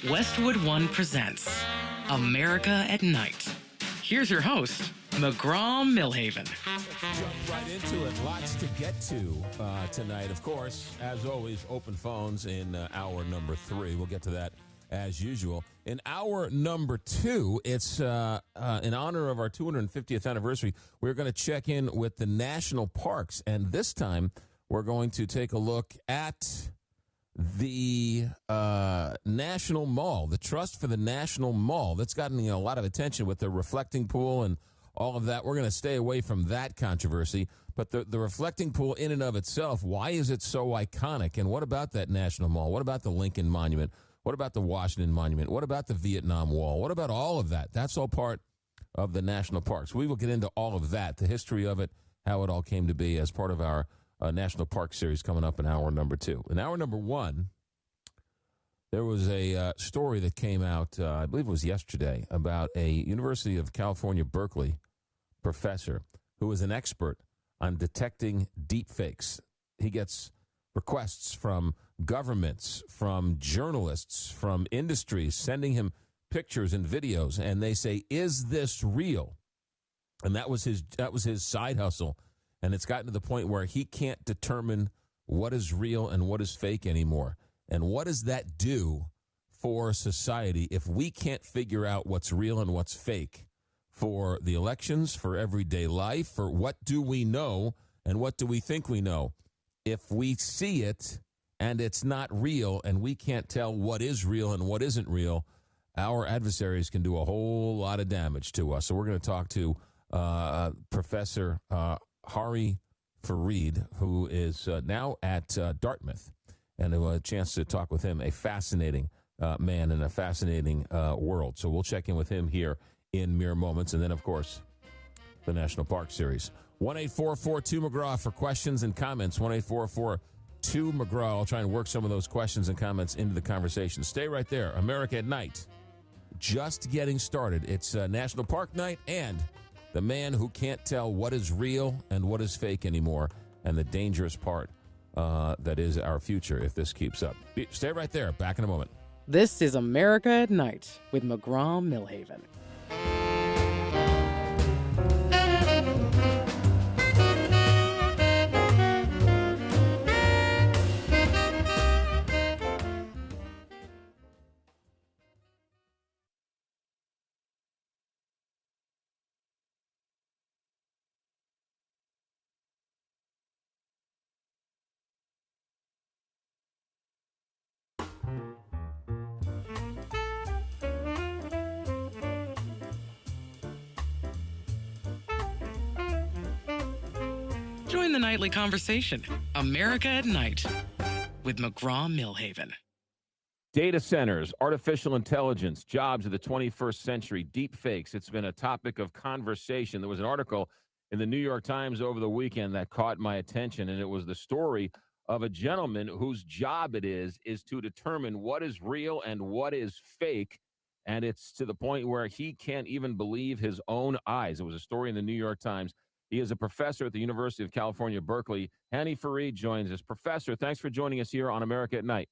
Westwood One presents America at Night. Here's your host, McGraw Milhaven. Let's jump right into it. Lots to get to tonight. Of course, as always, open phones in hour number 3. We'll get to that as usual. In hour number 2, it's in honor of our 250th anniversary. We're going to check in with the national parks, and this time we're going to take a look at the National Mall, the Trust for the National Mall. That's gotten a lot of attention with the reflecting pool and all of that. We're going to stay away from that controversy. But the reflecting pool in and of itself, why is it so iconic? And what about that National Mall? What about the Lincoln Monument? What about the Washington Monument? What about the Vietnam Wall? What about all of that? That's all part of the national parks. We will get into all of that, the history of it, how it all came to be as part of our National Park Series coming up in hour number 2. In hour number 1, there was a story that came out, I believe it was yesterday, about a University of California, Berkeley professor who is an expert on detecting deepfakes. He gets requests from governments, from journalists, from industries, sending him pictures and videos, and they say, "Is this real?" And that was his side hustle. And it's gotten to the point where he can't determine what is real and what is fake anymore. And what does that do for society if we can't figure out what's real and what's fake for the elections, for everyday life, for what do we know and what do we think we know? If we see it and it's not real and we can't tell what is real and what isn't real, our adversaries can do a whole lot of damage to us. So we're going to talk to Professor Hany Farid, who is now at Dartmouth, and a chance to talk with him, a fascinating man in a fascinating world. So we'll check in with him here in mere moments. And then, of course, the National Park Series. 1-844-2-McGraw for questions and comments. 1-844-2-McGraw. I'll try and work some of those questions and comments into the conversation. Stay right there. America at Night. Just getting started. It's National Park Night and the man who can't tell what is real and what is fake anymore, and the dangerous part that is our future if this keeps up. Stay right there. Back in a moment. This is America at Night with McGraw Milhaven. Join the nightly conversation, America at Night, with McGraw Milhaven. Data centers, artificial intelligence, jobs of the 21st century, deepfakes. It's been a topic of conversation. There was an article in the New York Times over the weekend that caught my attention, and it was the story of a gentleman whose job it is to determine what is real and what is fake, and it's to the point where he can't even believe his own eyes. It was a story in the New York Times. He is a professor at the University of California, Berkeley. Hany Farid joins us. Professor, thanks for joining us here on America at Night.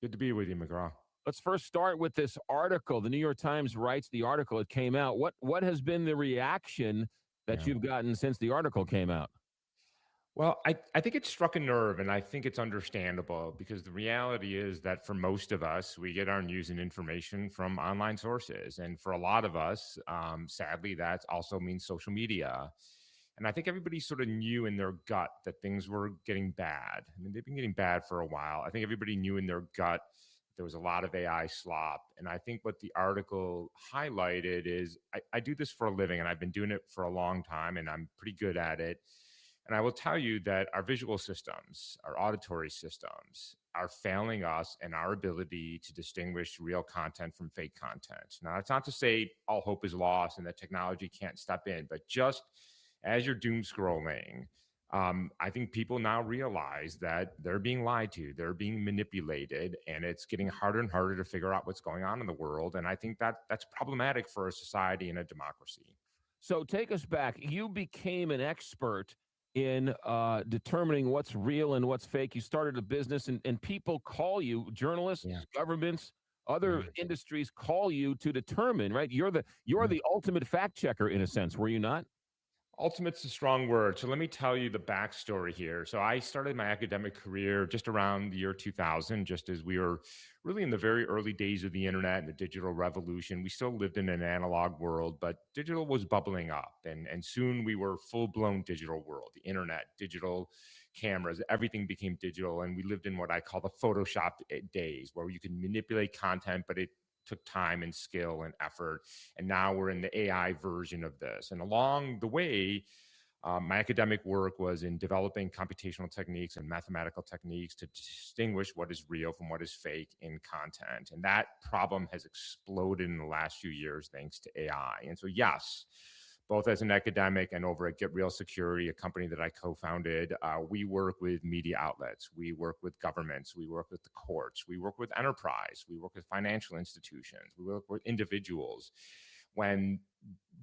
Good to be with you, McGraw. Let's first start with this article. The New York Times writes the article. It came out. What has been the reaction that you've gotten since the article came out? Well, I think it struck a nerve, and I think it's understandable because the reality is that for most of us, we get our news and information from online sources. And for a lot of us, sadly, that also means social media. And I think everybody sort of knew in their gut that things were getting bad. I mean, they've been getting bad for a while. I think everybody knew in their gut there was a lot of AI slop. And I think what the article highlighted is I do this for a living, and I've been doing it for a long time, and I'm pretty good at it. And I will tell you that our visual systems, our auditory systems are failing us in our ability to distinguish real content from fake content. Now, that's not to say all hope is lost and that technology can't step in, but just as you're doom scrolling, I think people now realize that they're being lied to, they're being manipulated, and it's getting harder and harder to figure out what's going on in the world. And I think that's problematic for a society and a democracy. So take us back. You became an expert in determining what's real and what's fake. You started a business, and people call you, journalists, governments, other industries call you to determine, right? You're the ultimate fact checker in a sense, were you not? Ultimate's a strong word. So let me tell you the backstory here. So I started my academic career just around the year 2000, just as we were really in the very early days of the internet and the digital revolution. We still lived in an analog world, but digital was bubbling up. And soon we were full-blown digital world, the internet, digital cameras, everything became digital. And we lived in what I call the Photoshop days, where you can manipulate content, but it took time and skill and effort. And now we're in the AI version of this. And along the way, my academic work was in developing computational techniques and mathematical techniques to distinguish what is real from what is fake in content. And that problem has exploded in the last few years thanks to AI. And so, yes, both as an academic and over at Get Real Security, a company that I co-founded, we work with media outlets, we work with governments, we work with the courts, we work with enterprise, we work with financial institutions, we work with individuals when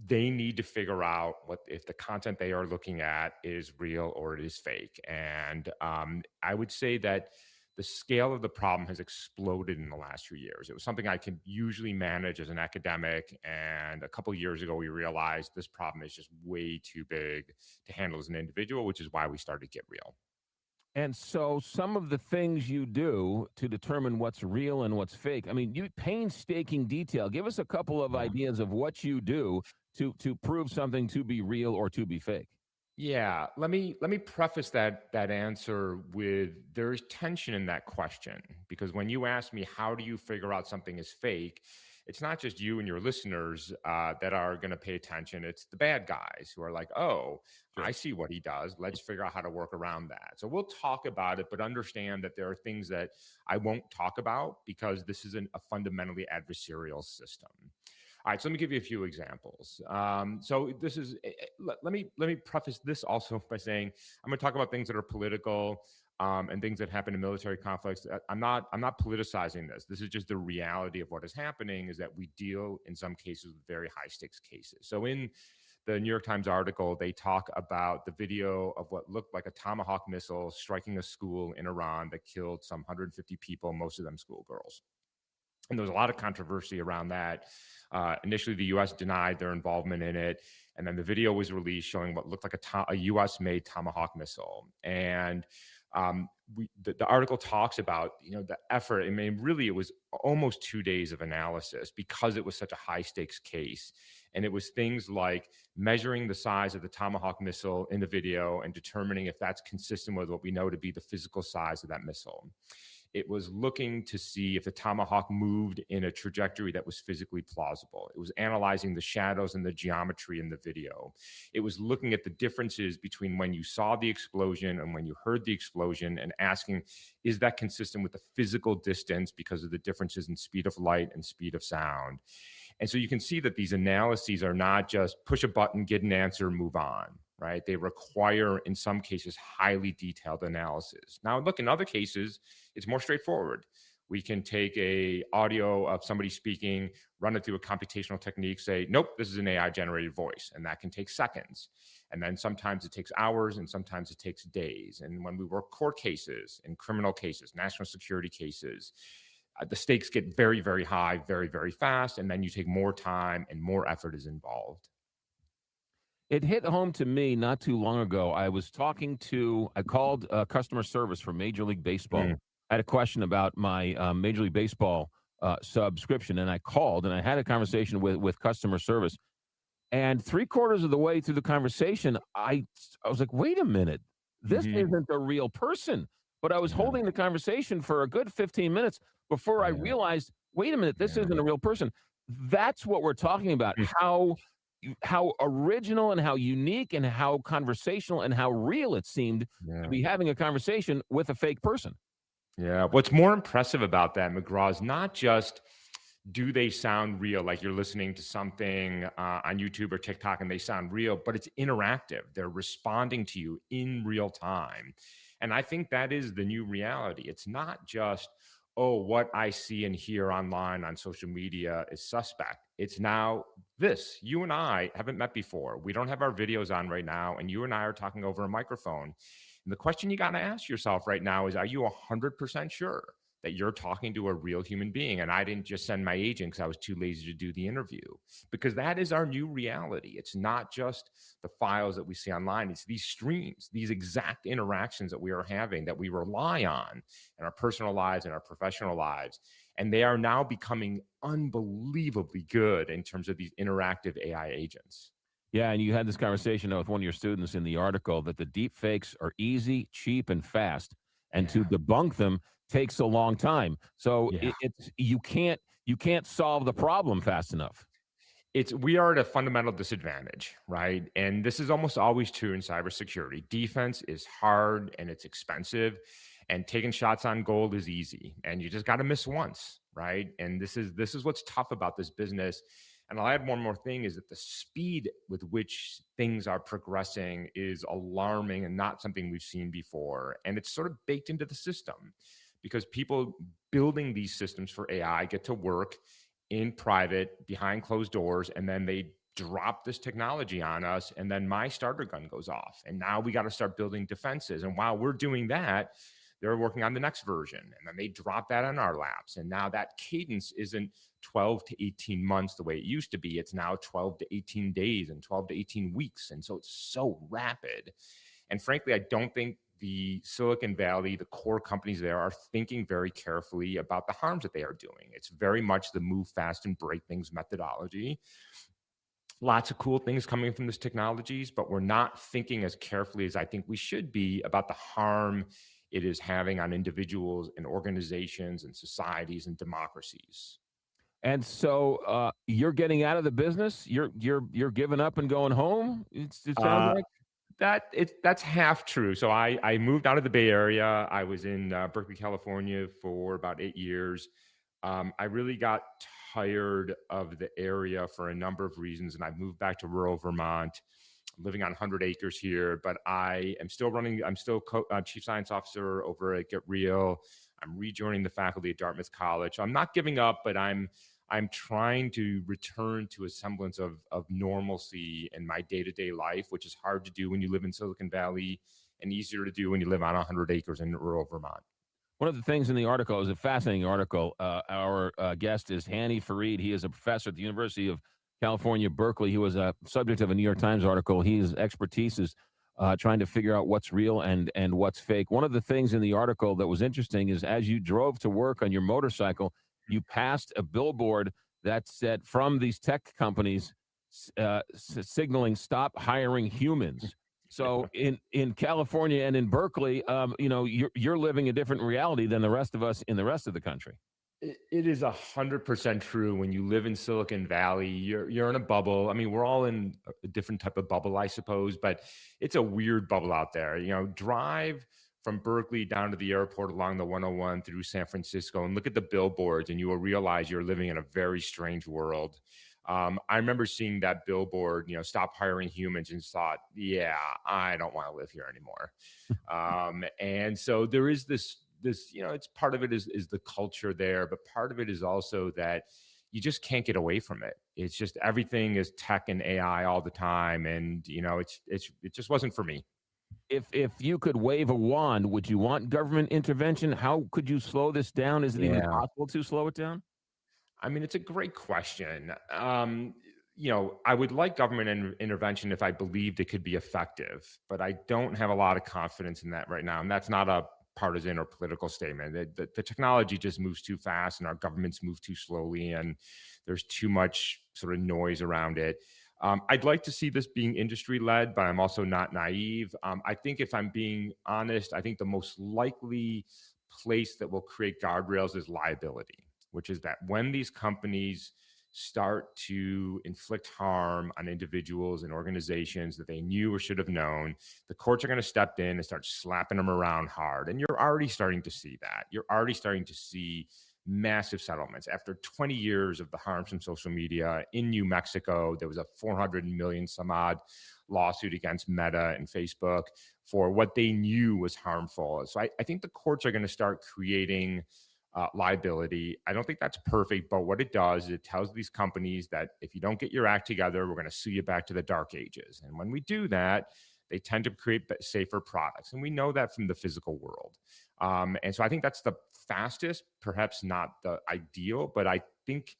they need to figure out what if the content they are looking at is real or it is fake. And I would say that the scale of the problem has exploded in the last few years. It was something I could usually manage as an academic. And a couple of years ago, we realized this problem is just way too big to handle as an individual, which is why we started Get Real. And so some of the things you do to determine what's real and what's fake, I mean, you painstaking detail. Give us a couple of ideas of what you do to prove something to be real or to be fake. Yeah, let me preface that answer with there is tension in that question, because when you ask me how do you figure out something is fake, it's not just you and your listeners that are going to pay attention. It's the bad guys who are like, oh, Sure. I see what he does. Let's figure out how to work around that. So we'll talk about it, but understand that there are things that I won't talk about because this is a fundamentally adversarial system. All right, so let me give you a few examples. So this is let me preface this also by saying I'm going to talk about things that are political and things that happen in military conflicts. I'm not politicizing this. This is just the reality of what is happening. Is that we deal in some cases with very high stakes cases. So in the New York Times article, they talk about the video of what looked like a Tomahawk missile striking a school in Iran that killed some 150 people, most of them schoolgirls. And there was a lot of controversy around that. Initially, the U.S. denied their involvement in it, and then the video was released showing what looked like a U.S.-made Tomahawk missile. And the article talks about the effort. I mean, really, it was almost 2 days of analysis because it was such a high-stakes case, and it was things like measuring the size of the Tomahawk missile in the video and determining if that's consistent with what we know to be the physical size of that missile. It was looking to see if the Tomahawk moved in a trajectory that was physically plausible. It was analyzing the shadows and the geometry in the video. It was looking at the differences between when you saw the explosion and when you heard the explosion and asking, is that consistent with the physical distance because of the differences in speed of light and speed of sound? And so you can see that these analyses are not just push a button, get an answer, move on. Right? They require, in some cases, highly detailed analysis. Now, look, in other cases, it's more straightforward. We can take a audio of somebody speaking, run it through a computational technique, say, nope, this is an AI-generated voice, and that can take seconds. And then sometimes it takes hours, and sometimes it takes days. And when we work court cases and criminal cases, national security cases, the stakes get very, very high, very, very fast, and then you take more time and more effort is involved. It hit home to me not too long ago. I called customer service for Major League Baseball. I had a question about my Major League Baseball subscription, and I called and I had a conversation with customer service. And 3/4 of the way through the conversation, I was like, wait a minute, this isn't a real person. But I was holding the conversation for a good 15 minutes before I realized, wait a minute, this isn't a real person. That's what we're talking about, how original and how unique and how conversational and how real it seemed to be having a conversation with a fake person. Yeah. What's more impressive about that, McGraw, is not just do they sound real, like you're listening to something on YouTube or TikTok and they sound real, but it's interactive. They're responding to you in real time. And I think that is the new reality. It's not just, oh, what I see and hear online on social media is suspect. It's now this. You and I haven't met before. We don't have our videos on right now, and you and I are talking over a microphone. And the question you got to ask yourself right now is, are you 100% sure that you're talking to a real human being. And I didn't just send my agent because I was too lazy to do the interview, because that is our new reality. It's not just the files that we see online. It's these streams, these exact interactions that we are having that we rely on in our personal lives and our professional lives. And they are now becoming unbelievably good in terms of these interactive AI agents. Yeah, and you had this conversation with one of your students in the article that the deep fakes are easy, cheap, and fast, and to debunk them takes a long time. So Yeah. it's you can't solve the problem fast enough. We are at a fundamental disadvantage, right? And this is almost always true in cybersecurity. Defense is hard and it's expensive, and taking shots on goal is easy. And you just got to miss once, right? And this is what's tough about this business. And I'll add one more thing, is that the speed with which things are progressing is alarming and not something we've seen before. And it's sort of baked into the system, because people building these systems for AI get to work in private behind closed doors, and then they drop this technology on us, and then my starter gun goes off, and now we got to start building defenses. And while we're doing that, they're working on the next version, and then they drop that on our laps, and now that cadence isn't 12 to 18 months the way it used to be. It's now 12 to 18 days and 12 to 18 weeks, and so it's so rapid. And frankly, I don't think the Silicon Valley, the core companies there, are thinking very carefully about the harms that they are doing. It's very much the move fast and break things methodology. Lots of cool things coming from this technologies, but we're not thinking as carefully as I think we should be about the harm it is having on individuals and organizations and societies and democracies. And so you're getting out of the business. You're giving up and going home. It sounds like. That's half true. So I moved out of the Bay Area. I was in Berkeley, California for about 8 years. I really got tired of the area for a number of reasons, and I moved back to rural Vermont. I'm living on 100 acres here, but I'm still chief science officer over at Get Real. I'm rejoining the faculty at Dartmouth College. So I'm not giving up, but I'm trying to return to a semblance of normalcy in my day-to-day life, which is hard to do when you live in Silicon Valley and easier to do when you live on 100 acres in rural Vermont. One of the things in the article is a fascinating article. Our guest is Hany Farid. He is a professor at the University of California, Berkeley. He was a subject of a New York Times article. His expertise is trying to figure out what's real and what's fake. One of the things in the article that was interesting is as you drove to work on your motorcycle, you passed a billboard that said from these tech companies signaling stop hiring humans. So in California and in Berkeley, you're living a different reality than the rest of us in the rest of the country. It is 100% true. When you live in Silicon Valley, you're in a bubble. I mean, we're all in a different type of bubble, I suppose, but it's a weird bubble out there. Drive from Berkeley down to the airport along the 101 through San Francisco and look at the billboards, and you will realize you're living in a very strange world. I remember seeing that billboard, stop hiring humans, and thought, yeah, I don't want to live here anymore. And so there is this, it's part of it is the culture there, but part of it is also that you just can't get away from it. It's just everything is tech and AI all the time. And, it just wasn't for me. If you could wave a wand, would you want government intervention? How could you slow this down? Is it even possible to slow it down? I mean, it's a great question. I would like government intervention if I believed it could be effective, but I don't have a lot of confidence in that right now. And that's not a partisan or political statement. The technology just moves too fast, and our governments move too slowly, and there's too much sort of noise around it. I'd like to see this being industry-led, but I'm also not naive. I think if I'm being honest, I think the most likely place that will create guardrails is liability, which is that when these companies start to inflict harm on individuals and organizations that they knew or should have known, the courts are going to step in and start slapping them around hard. And you're already starting to see that. You're already starting to see massive settlements. After 20 years of the harms from social media in New Mexico, there was a 400 million some odd lawsuit against Meta and Facebook for what they knew was harmful. So I think the courts are going to start creating liability. I don't think that's perfect, but what it does is it tells these companies that if you don't get your act together, we're going to sue you back to the dark ages. And when we do that, they tend to create safer products. And we know that from the physical world. And so I think that's the fastest, perhaps not the ideal, but I think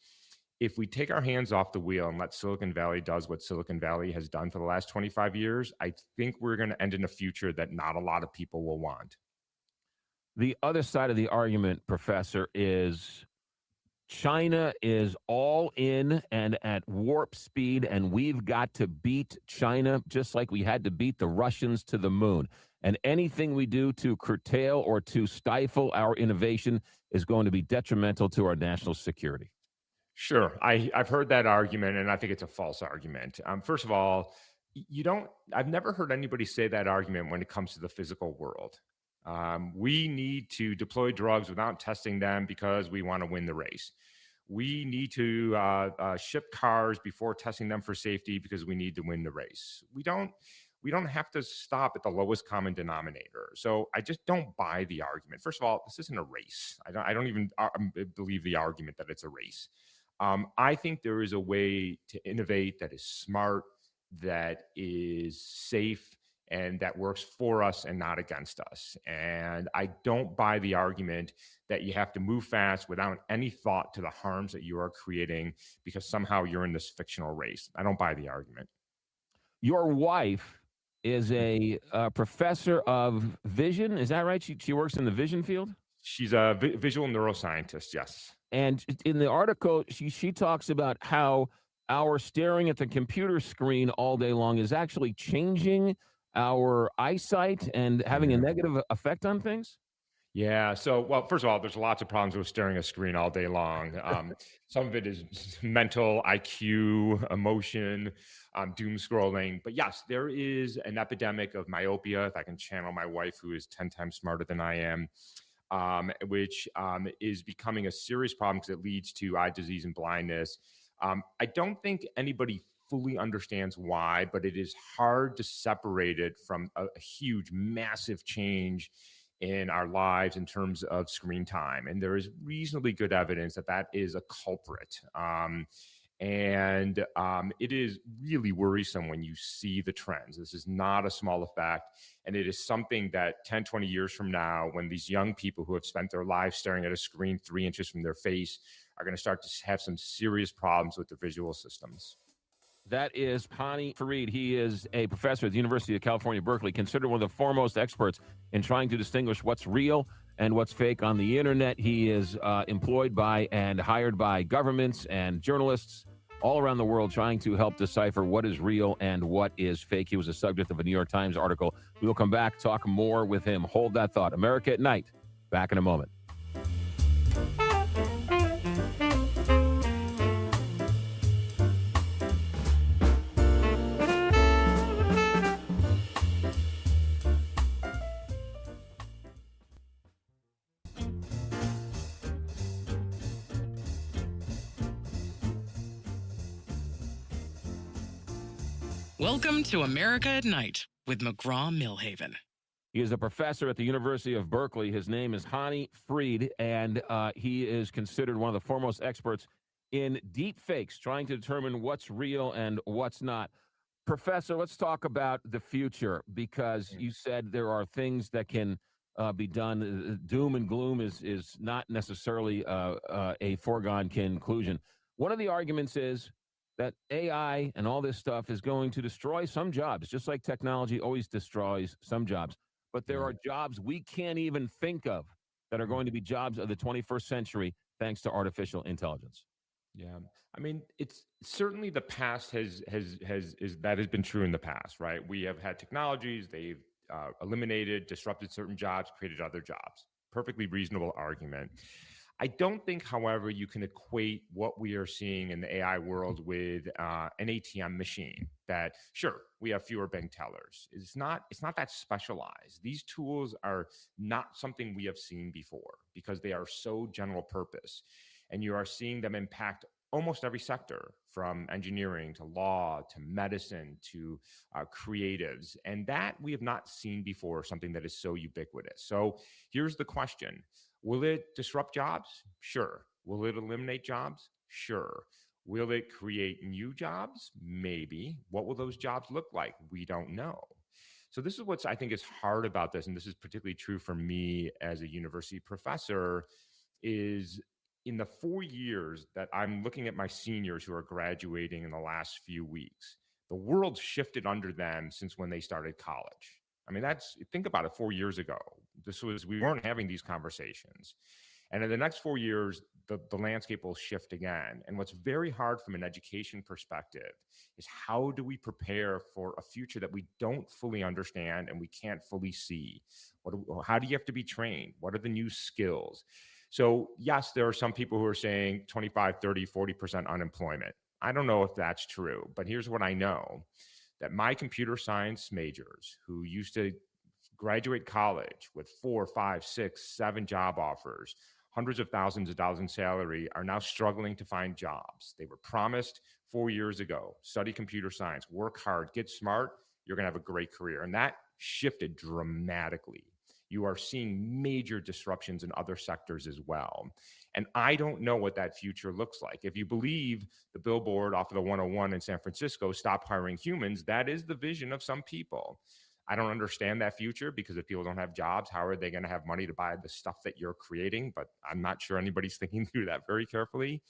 if we take our hands off the wheel and let Silicon Valley does what Silicon Valley has done for the last 25 years, I think we're going to end in a future that not a lot of people will want. The other side of the argument, Professor, is China is all in and at warp speed, and we've got to beat China just like we had to beat the Russians to the moon. And anything we do to curtail or to stifle our innovation is going to be detrimental to our national security. Sure. I've heard that argument, and I think it's a false argument. First of all, I've never heard anybody say that argument when it comes to the physical world. We need to deploy drugs without testing them because we want to win the race. We need to ship cars before testing them for safety because we need to win the race. We don't have to stop at the lowest common denominator. So I just don't buy the argument. First of all, this isn't a race. I don't even believe the argument that it's a race. I think there is a way to innovate that is smart, that is safe, and that works for us and not against us. And I don't buy the argument that you have to move fast without any thought to the harms that you are creating because somehow you're in this fictional race. I don't buy the argument. Your wife is a professor of vision. Is that right? She works in the vision field? She's a visual neuroscientist, yes. And in the article, she talks about how our staring at the computer screen all day long is actually changing our eyesight and having a negative effect on things? Yeah. So, well, first of all, there's lots of problems with staring at a screen all day long. Some of it is mental, IQ, emotion, doom scrolling. But yes, there is an epidemic of myopia, if I can channel my wife, who is 10 times smarter than I am, which is becoming a serious problem because it leads to eye disease and blindness. I don't think anybody fully understands why, but it is hard to separate it from a huge, massive change in our lives in terms of screen time. And there is reasonably good evidence that that is a culprit. And it is really worrisome when you see the trends. This is not a small effect. And it is something that 10, 20 years from now, when these young people who have spent their lives staring at a screen 3 inches from their face are going to start to have some serious problems with their visual systems. That is Hany Farid. He is a professor at the University of California, Berkeley, considered one of the foremost experts in trying to distinguish what's real and what's fake on the internet. He is employed by and hired by governments and journalists all around the world trying to help decipher what is real and what is fake. He was the subject of a New York Times article. We will come back, talk more with him. Hold that thought. America at Night. Back in a moment. Welcome to America at Night with McGraw Milhaven. He is a professor at the University of Berkeley. His name is Hany Farid, and he is considered one of the foremost experts in deepfakes, trying to determine what's real and what's not. Professor, let's talk about the future, because you said there are things that can be done. Doom and gloom is not necessarily a foregone conclusion. One of the arguments is that AI and all this stuff is going to destroy some jobs, just like technology always destroys some jobs. But there are jobs we can't even think of that are going to be jobs of the 21st century thanks to artificial intelligence. Yeah. I mean, it's certainly the past that has been true in the past, right? We have had technologies, they've eliminated, disrupted certain jobs, created other jobs. Perfectly reasonable argument. I don't think, however, you can equate what we are seeing in the AI world with an ATM machine. That, sure, we have fewer bank tellers. It's not that specialized. These tools are not something we have seen before because they are so general purpose. And you are seeing them impact almost every sector, from engineering to law to medicine to creatives. And that we have not seen before, something that is so ubiquitous. So here's the question. Will it disrupt jobs? Sure. Will it eliminate jobs? Sure. Will it create new jobs? Maybe. What will those jobs look like? We don't know. So this is what's I think is hard about this, and this is particularly true for me as a university professor, is in the 4 years that I'm looking at my seniors who are graduating in the last few weeks, the world's shifted under them since when they started college. I mean, think about it, 4 years ago. We weren't having these conversations. And in the next 4 years, the landscape will shift again. And what's very hard from an education perspective is how do we prepare for a future that we don't fully understand and we can't fully see? How do you have to be trained? What are the new skills? So yes, there are some people who are saying 25, 30, 40% unemployment. I don't know if that's true, but here's what I know, that my computer science majors who used to graduate college with 4, 5, 6, 7 job offers, hundreds of thousands of dollars in salary, are now struggling to find jobs. They were promised 4 years ago, study computer science, work hard, get smart, you're going to have a great career. And that shifted dramatically. You are seeing major disruptions in other sectors as well. And I don't know what that future looks like. If you believe the billboard off of the 101 in San Francisco, stop hiring humans, that is the vision of some people. I don't understand that future, because if people don't have jobs, how are they going to have money to buy the stuff that you're creating? But I'm not sure anybody's thinking through that very carefully.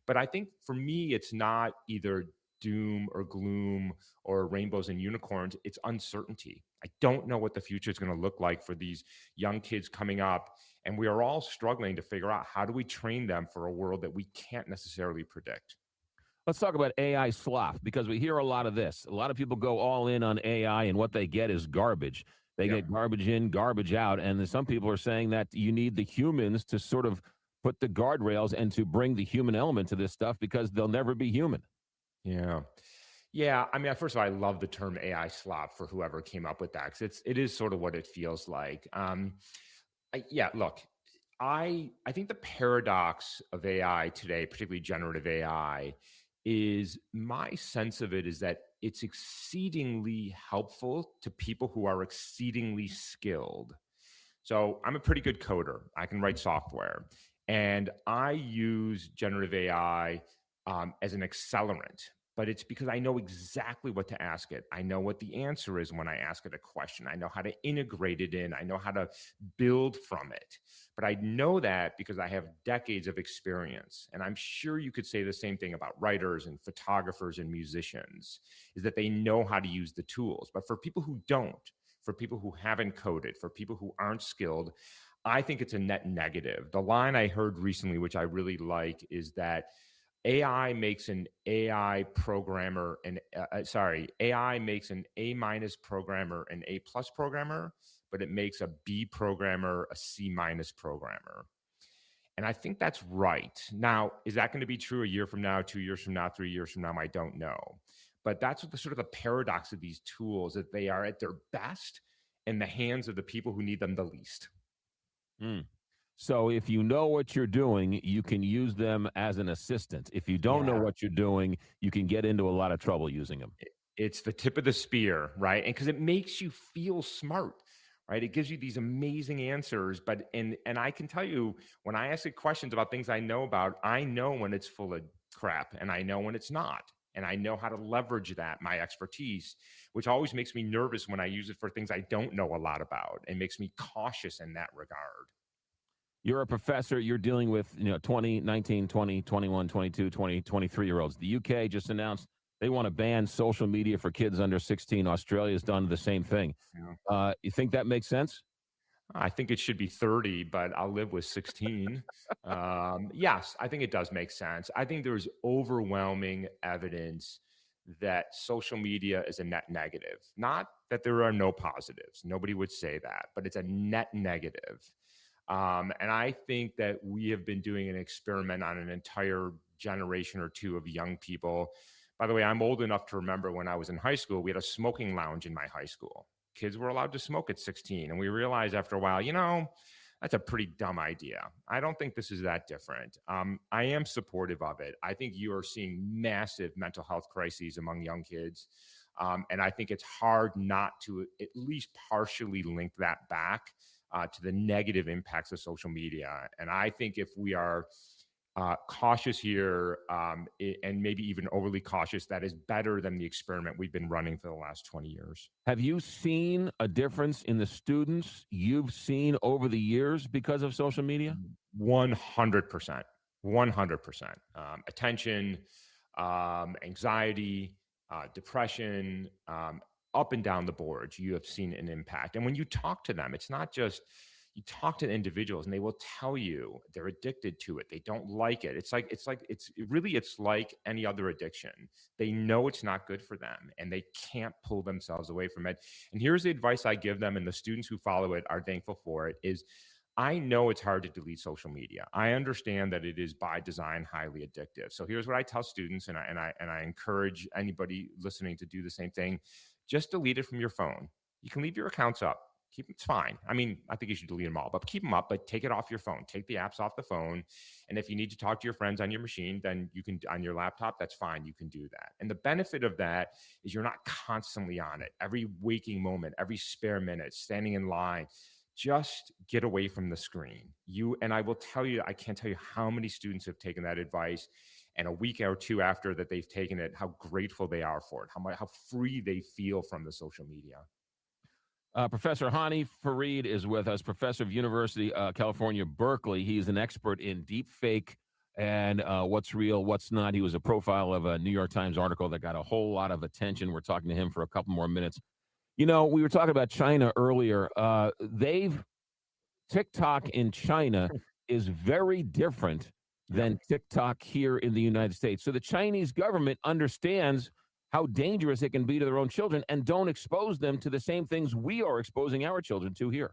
But I think for me, it's not either doom or gloom or rainbows and unicorns. It's uncertainty. I don't know what the future is going to look like for these young kids coming up. And we are all struggling to figure out, how do we train them for a world that we can't necessarily predict? Let's talk about AI slop, because we hear a lot of this. A lot of people go all in on AI, and what they get is garbage. They get garbage in, garbage out. And then some people are saying that you need the humans to sort of put the guardrails and to bring the human element to this stuff, because they'll never be human. Yeah. Yeah. I mean, first of all, I love the term AI slop for whoever came up with that, because it is sort of what it feels like. Look, I think the paradox of AI today, particularly generative AI, is my sense of it is that it's exceedingly helpful to people who are exceedingly skilled. So I'm a pretty good coder. I can write software, and I use generative AI as an accelerant. But it's because I know exactly what to ask it. I know what the answer is when I ask it a question. I know how to integrate it in. I know how to build from it. But I know that because I have decades of experience. And I'm sure you could say the same thing about writers and photographers and musicians, is that they know how to use the tools. But for people who don't, for people who haven't coded, for people who aren't skilled, I think it's a net negative. The line I heard recently, which I really like, is that AI makes an AI programmer AI makes an A- programmer an A+ programmer, but it makes a B programmer a C- programmer. And I think that's right. Now, is that going to be true a year from now, 2 years from now, 3 years from now? I don't know. But that's what the sort of the paradox of these tools, that they are at their best in the hands of the people who need them the least. So if you know what you're doing, you can use them as an assistant. If you don't know what you're doing, you can get into a lot of trouble using them. It's the tip of the spear, right? And because it makes you feel smart, right? It gives you these amazing answers. And I can tell you, when I ask it questions about things I know about, I know when it's full of crap, and I know when it's not. And I know how to leverage that, my expertise, which always makes me nervous when I use it for things I don't know a lot about, and makes me cautious in that regard. You're a professor. You're dealing with 20, 19, 20, 21, 22, 20, 23-year-olds. The UK just announced they want to ban social media for kids under 16. Australia's done the same thing. You think that makes sense? I think it should be 30, but I'll live with 16. Yes, I think it does make sense. I think there's overwhelming evidence that social media is a net negative. Not that there are no positives. Nobody would say that, but it's a net negative. And I think that we have been doing an experiment on an entire generation or two of young people. By the way, I'm old enough to remember when I was in high school, we had a smoking lounge in my high school. Kids were allowed to smoke at 16. And we realized after a while, that's a pretty dumb idea. I don't think this is that different. I am supportive of it. I think you are seeing massive mental health crises among young kids. And I think it's hard not to at least partially link that back to the negative impacts of social media. And I think if we are cautious here, and maybe even overly cautious, that is better than the experiment we've been running for the last 20 years. Have you seen a difference in the students you've seen over the years because of social media? 100%. 100%. Attention, anxiety, depression, up and down the board, you have seen an impact. And when you talk to them, it's not just you talk to individuals and they will tell you they're addicted to it. They don't like it. It's like any other addiction. They know it's not good for them and they can't pull themselves away from it. And here's the advice I give them, and the students who follow it are thankful for it, is I know it's hard to delete social media. I understand that it is by design highly addictive. So here's what I tell students, and I encourage anybody listening to do the same thing. Just delete it from your phone. You can leave your accounts up. It's fine. I mean, I think you should delete them all, but keep them up, but take it off your phone. Take the apps off the phone. And if you need to talk to your friends on your machine, then you can, on your laptop, that's fine. You can do that. And the benefit of that is you're not constantly on it. Every waking moment, every spare minute, standing in line, just get away from the screen. And I will tell you, I can't tell you how many students have taken that advice, and a week or two after that they've taken it, how grateful they are for it, how free they feel from the social media. Professor Hany Farid is with us, professor of University of California, Berkeley. He's an expert in deepfake and what's real, what's not. He was a profile of a New York Times article that got a whole lot of attention. We're talking to him for a couple more minutes. You know, we were talking about China earlier. TikTok in China is very different than TikTok here in the United States. So the Chinese government understands how dangerous it can be to their own children and don't expose them to the same things we are exposing our children to here.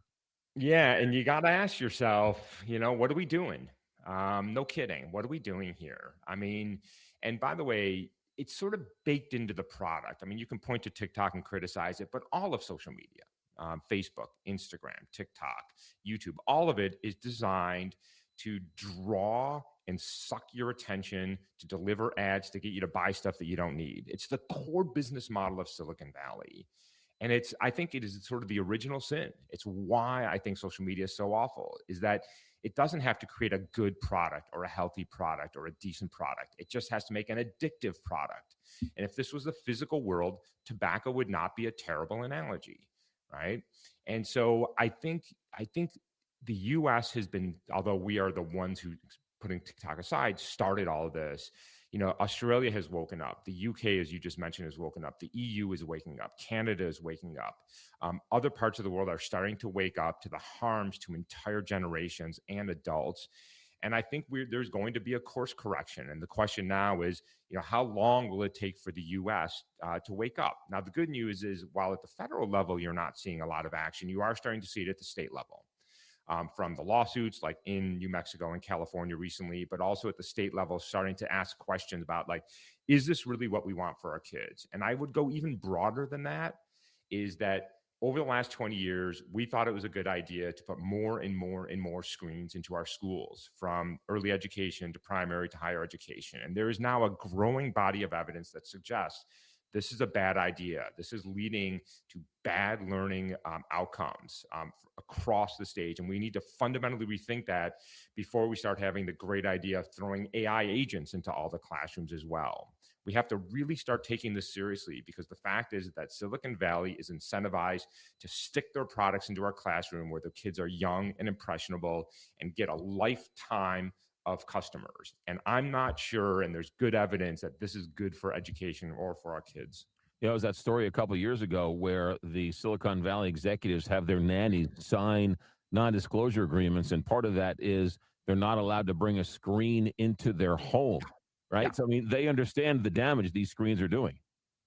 Yeah, and you got to ask yourself, what are we doing? No kidding. What are we doing here? I mean, and by the way, it's sort of baked into the product. I mean, you can point to TikTok and criticize it, but all of social media, Facebook, Instagram, TikTok, YouTube, all of it is designed to draw and suck your attention, to deliver ads, to get you to buy stuff that you don't need. It's the core business model of Silicon Valley. And I think it is sort of the original sin. It's why I think social media is so awful, is that it doesn't have to create a good product or a healthy product or a decent product. It just has to make an addictive product. And if this was the physical world, tobacco would not be a terrible analogy, right? And so I think the US has been, although we are the ones who, putting TikTok aside, started all of this. Australia has woken up. The UK, as you just mentioned, has woken up. The EU is waking up. Canada is waking up. Other parts of the world are starting to wake up to the harms to entire generations and adults. And I think there's going to be a course correction. And the question now is, how long will it take for the US to wake up? Now, the good news is, while at the federal level, you're not seeing a lot of action, you are starting to see it at the state level. From the lawsuits like in New Mexico and California recently, but also at the state level, starting to ask questions about, like, is this really what we want for our kids? And I would go even broader than that, is that over the last 20 years, we thought it was a good idea to put more and more and more screens into our schools, from early education to primary to higher education. And there is now a growing body of evidence that suggests this is a bad idea. This is leading to bad learning outcomes across the stage. And we need to fundamentally rethink that before we start having the great idea of throwing AI agents into all the classrooms as well. We have to really start taking this seriously, because the fact is that Silicon Valley is incentivized to stick their products into our classroom where the kids are young and impressionable and get a lifetime of customers. And I'm not sure, and there's good evidence that this is good for education or for our kids. It was that story a couple of years ago where the Silicon Valley executives have their nannies sign non-disclosure agreements, and part of that is they're not allowed to bring a screen into their home, right? Yeah. So, I mean, they understand the damage these screens are doing.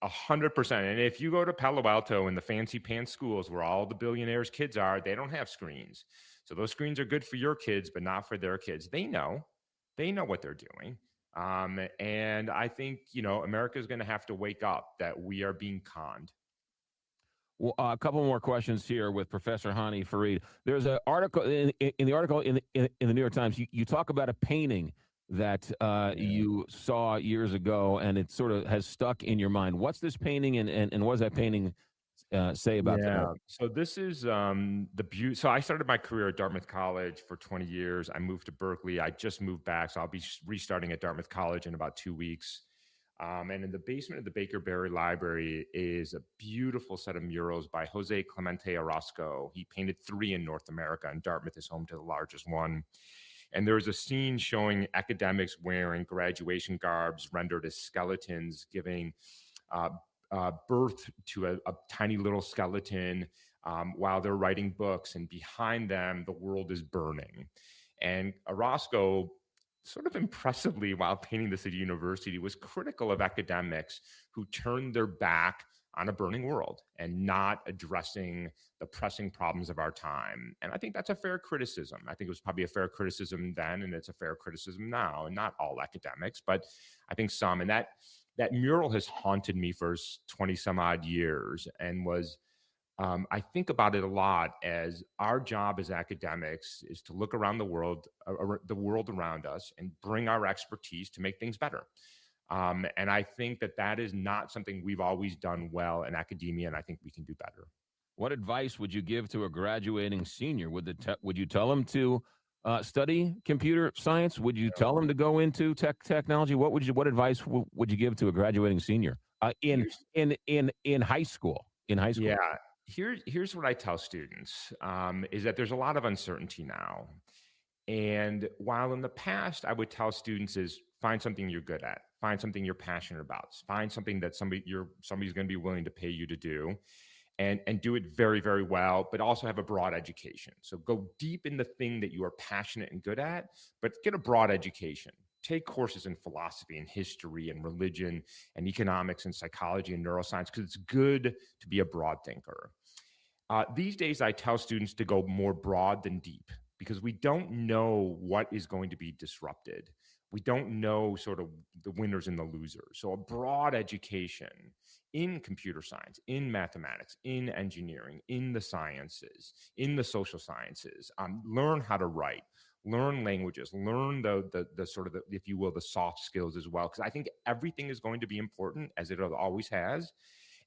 100%. And if you go to Palo Alto and the fancy pants schools where all the billionaires' kids are, they don't have screens. So those screens are good for your kids, but not for their kids. They know what they're doing. And I think, America is going to have to wake up that we are being conned. Well, a couple more questions here with Professor Hany Farid. There's an article in the article in the New York Times. You talk about a painting that you saw years ago, and it sort of has stuck in your mind. What's this painting, and what does that painting say about that? Yeah. So this is the beauty. So I started my career at Dartmouth College for 20 years. I moved to Berkeley. I just moved back, so I'll be restarting at Dartmouth College in about 2 weeks. And in the basement of the Baker Berry Library is a beautiful set of murals by Jose Clemente Orozco. He painted 3 in North America, and Dartmouth is home to the largest one. And there's a scene showing academics wearing graduation garbs rendered as skeletons, giving uh, birth to a tiny little skeleton while they're writing books. And behind them, the world is burning. And Orozco, sort of impressively, while painting this at university, was critical of academics who turned their back on a burning world and not addressing the pressing problems of our time. And I think that's a fair criticism. I think it was probably a fair criticism then, and it's a fair criticism now. And not all academics, but I think some. And that mural has haunted me for 20 some odd years, and was I think about it a lot as our job as academics is to look around the world around us, and bring our expertise to make things better. And I think that is not something we've always done well in academia, and I think we can do better. What advice would you give to a graduating senior? Would you tell them to study computer science? Would you tell them to go into technology? What advice would you give to a graduating senior in high school? In high school, Yeah. Here's what I tell students is that there's a lot of uncertainty now. And while in the past I would tell students is find something you're good at, find something you're passionate about, find something that somebody's going to be willing to pay you to do, and do it very, very well, but also have a broad education. So go deep in the thing that you are passionate and good at, but get a broad education. Take courses in philosophy and history and religion and economics and psychology and neuroscience, because it's good to be a broad thinker. These days, I tell students to go more broad than deep, because we don't know what is going to be disrupted. We don't know sort of the winners and the losers. So a broad education in computer science, in mathematics, in engineering, in the sciences, in the social sciences, learn how to write, learn languages, learn the sort of, if you will, the soft skills as well. Because I think everything is going to be important, as it always has.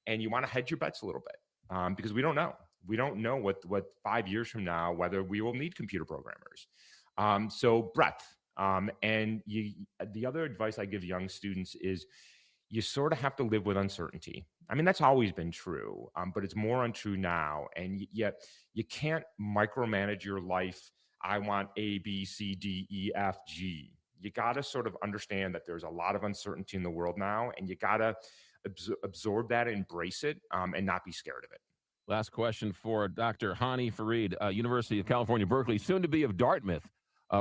And you want to hedge your bets a little bit, because we don't know. We don't know what 5 years from now, whether we will need computer programmers. So breadth. And the other advice I give young students is you sort of have to live with uncertainty. I mean, that's always been true, but it's more untrue now. And yet you can't micromanage your life. I want A, B, C, D, E, F, G. You got to sort of understand that there's a lot of uncertainty in the world now, and you got to absorb that, embrace it, and not be scared of it. Last question for Dr. Hany Farid, University of California, Berkeley, soon to be of Dartmouth,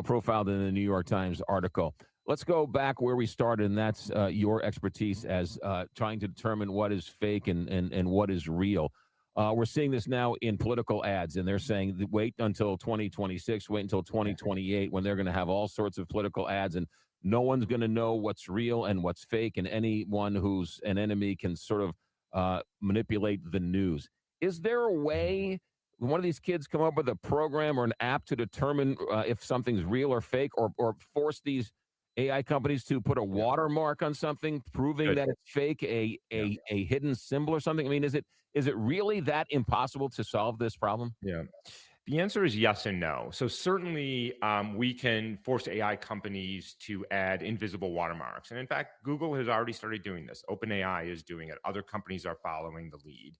profiled in the New York Times article. Let's go back where we started, and that's your expertise as trying to determine what is fake and what is real. We're seeing this now in political ads, and they're saying wait until 2026, wait until 2028, when they're going to have all sorts of political ads, and no one's going to know what's real and what's fake, and anyone who's an enemy can sort of manipulate the news. Is there a way one of these kids come up with a program or an app to determine if something's real or fake, or force these AI companies to put a watermark on something, proving that it's fake, a hidden symbol or something? I mean, is it really that impossible to solve this problem? Yeah. The answer is yes and no. So certainly we can force AI companies to add invisible watermarks. And in fact, Google has already started doing this. OpenAI is doing it. Other companies are following the lead.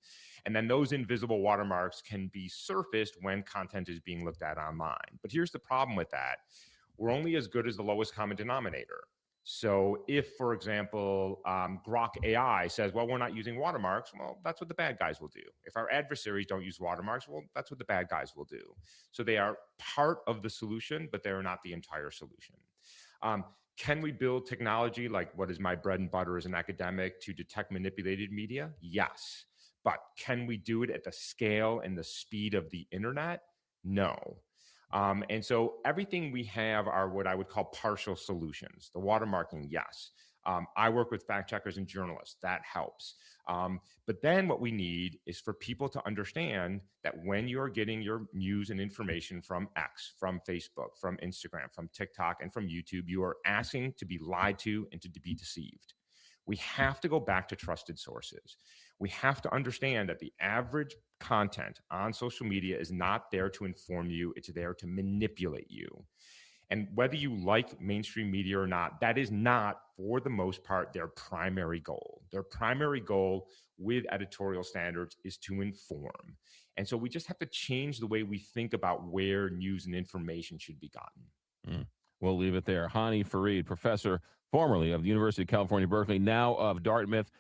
And then those invisible watermarks can be surfaced when content is being looked at online. But here's the problem with that. We're only as good as the lowest common denominator. So if, for example, Grok AI says, well, we're not using watermarks, well, that's what the bad guys will do. If our adversaries don't use watermarks, well, that's what the bad guys will do. So they are part of the solution, but they are not the entire solution. Can we build technology like what is my bread and butter as an academic to detect manipulated media? Yes. But can we do it at the scale and the speed of the internet? No. And so everything we have are what I would call partial solutions. The watermarking, yes. I work with fact checkers and journalists. That helps. But then what we need is for people to understand that when you're getting your news and information from X, from Facebook, from Instagram, from TikTok, and from YouTube, you are asking to be lied to and to be deceived. We have to go back to trusted sources. We have to understand that the average content on social media is not there to inform you, it's there to manipulate you. And whether you like mainstream media or not, that is not, for the most part, their primary goal. Their primary goal with editorial standards is to inform. And so we just have to change the way we think about where news and information should be gotten. We'll leave it there. Hany Farid, professor formerly of the University of California, Berkeley, now of Dartmouth.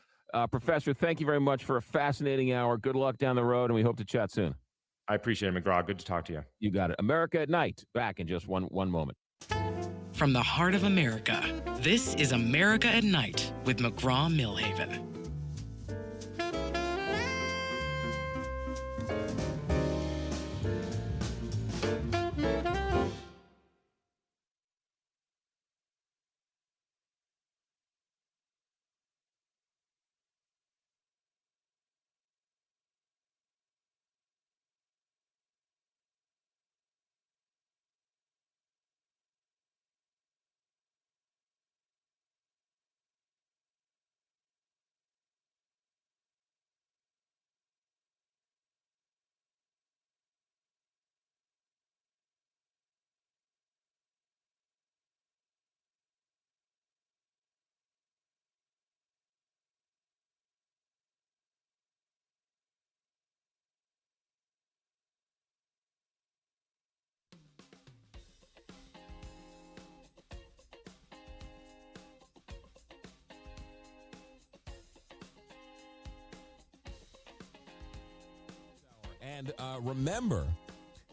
Professor, thank you very much for a fascinating hour. Good luck down the road, and we hope to chat soon. I appreciate it, McGraw. Good to talk to you. You got it. America at Night. Back in just one moment. From the heart of America, this is America at Night with McGraw Milhaven. And remember,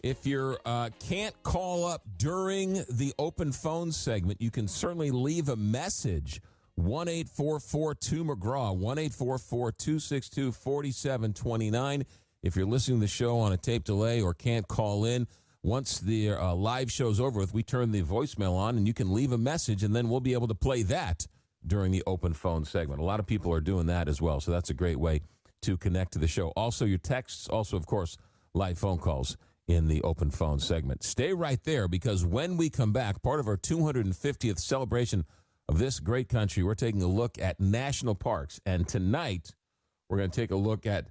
if you can't call up during the open phone segment, you can certainly leave a message. 1-844-2-McGraw, 1-844-262-4729. If you're listening to the show on a tape delay or can't call in, once the live show's over with, we turn the voicemail on, and you can leave a message, and then we'll be able to play that during the open phone segment. A lot of people are doing that as well, so that's a great way to connect to the show. Also, your texts, also, of course, live phone calls in the open phone segment. Stay right there, because when we come back, part of our 250th celebration of this great country, we're taking a look at national parks. And tonight, we're going to take a look at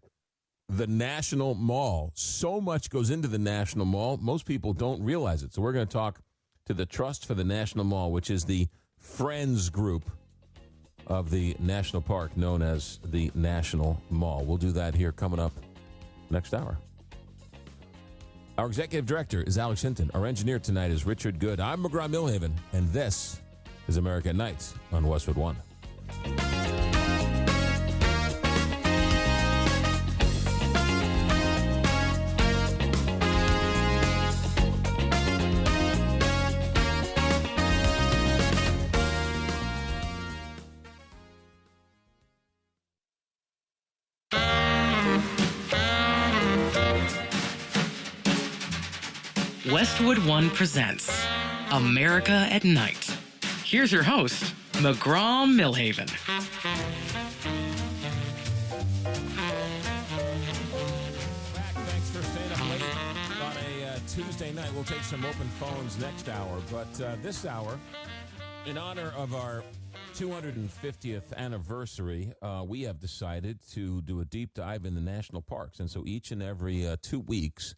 the National Mall. So much goes into the National Mall, most people don't realize it. So we're going to talk to the Trust for the National Mall, which is the Friends group of the national park known as the National Mall. We'll do that here coming up next hour. Our executive director is Alex Hinton. Our engineer tonight is Richard Good. I'm McGraw Milhaven, and this is America at Night on Westwood One. Westwood One presents America at Night. Here's your host, McGraw Milhaven. Thanks for staying up late on a Tuesday night. We'll take some open phones next hour. But this hour, in honor of our 250th anniversary, we have decided to do a deep dive in the national parks. And so each and every 2 weeks,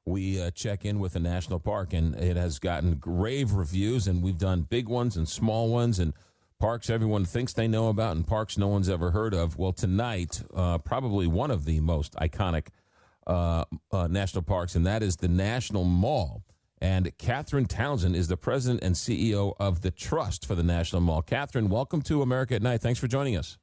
we check in with a national park, and it has gotten rave reviews, and we've done big ones and small ones and parks everyone thinks they know about and parks no one's ever heard of. Well, tonight, probably one of the most iconic national parks, and that is the National Mall. And Catherine Townsend is the president and CEO of the Trust for the National Mall. Catherine, welcome to America at Night. Thanks for joining us.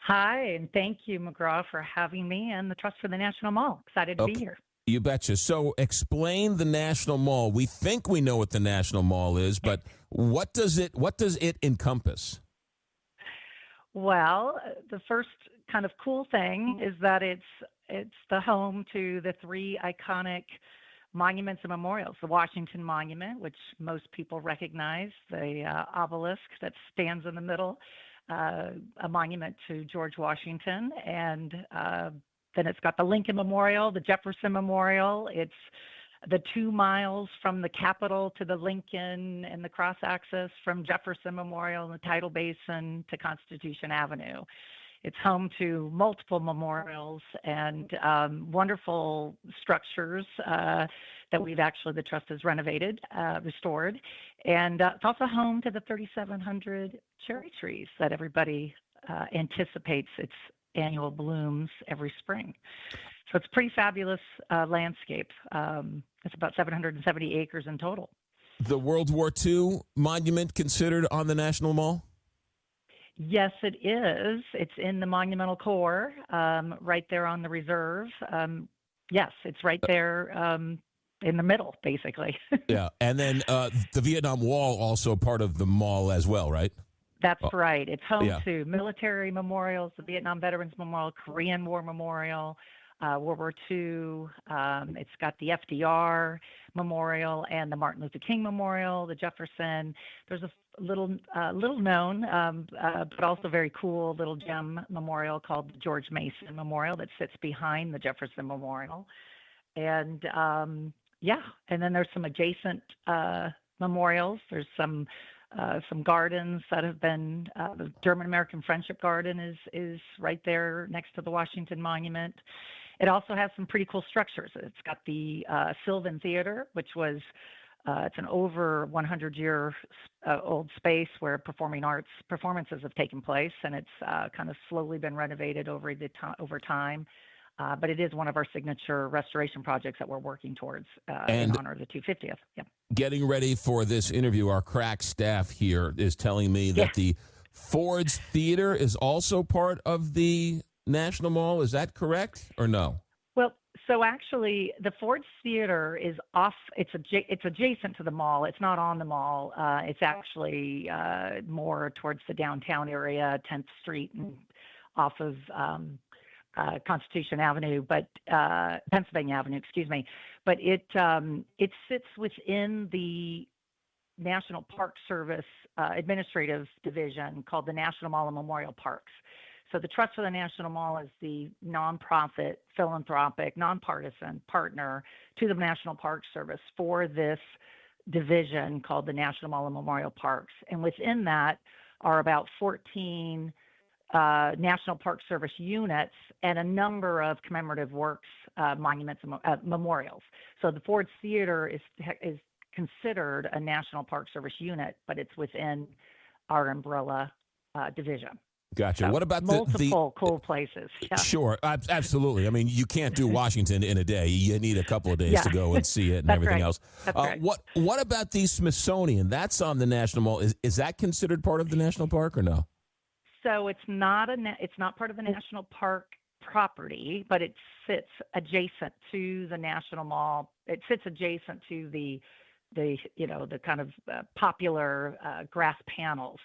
Hi, and thank you, McGraw, for having me and the Trust for the National Mall. Excited to be here. You betcha. So explain the National Mall. We think we know what the National Mall is, but what does it encompass? Well, the first kind of cool thing is that it's the home to the three iconic monuments and memorials. The Washington Monument, which most people recognize, the obelisk that stands in the middle, a monument to George Washington, and then it's got the Lincoln Memorial, the Jefferson Memorial. It's the 2 miles from the Capitol to the Lincoln and the cross access from Jefferson Memorial and the Tidal Basin to Constitution Avenue. It's home to multiple memorials and wonderful structures that the Trust has renovated, restored. And it's also home to the 3,700 cherry trees that everybody anticipates its annual blooms every spring. So it's a pretty fabulous landscape. It's about 770 acres in total. The World War II monument considered on the National Mall? Yes, it is. It's in the monumental core, right there on the reserve. Yes, it's right there in the middle, basically. Yeah, and then the Vietnam Wall also part of the mall as well, right? That's right. It's home yeah. to military memorials, the Vietnam Veterans Memorial, Korean War Memorial, World War II. It's got the FDR Memorial and the Martin Luther King Memorial, the Jefferson. There's a little known, but also very cool little gem memorial called the George Mason Memorial that sits behind the Jefferson Memorial. And and then there's some adjacent memorials. There's some gardens that have been, the German-American Friendship Garden is right there next to the Washington Monument. It also has some pretty cool structures. It's got the Sylvan Theater, which was, it's an over 100-year old space where performing arts performances have taken place, and it's kind of slowly been renovated over time. But it is one of our signature restoration projects that we're working towards in honor of the 250th. Yeah. Getting ready for this interview, our crack staff here is telling me that the Ford's Theater is also part of the National Mall. Is that correct or no? Well, so actually, the Ford's Theater is off. It's adjacent to the mall. It's not on the mall. It's actually more towards the downtown area, 10th Street, and off of Constitution Avenue, but Pennsylvania Avenue, excuse me. But it sits within the National Park Service administrative division called the National Mall and Memorial Parks. So the Trust for the National Mall is the nonprofit, philanthropic, nonpartisan partner to the National Park Service for this division called the National Mall and Memorial Parks. And within that are about 14 National Park Service units and a number of commemorative works, monuments, and memorials. So the Ford's Theater is considered a National Park Service unit, but it's within our umbrella division. Gotcha. So what about multiple cool places? Yeah. Sure, absolutely. I mean, you can't do Washington in a day. You need a couple of days to go and see it and everything else. That's right. What about the Smithsonian? That's on the National Mall. Is that considered part of the national park or no? So it's not part of the national park property, but it sits adjacent to the National Mall. It sits adjacent to the kind of popular grass panels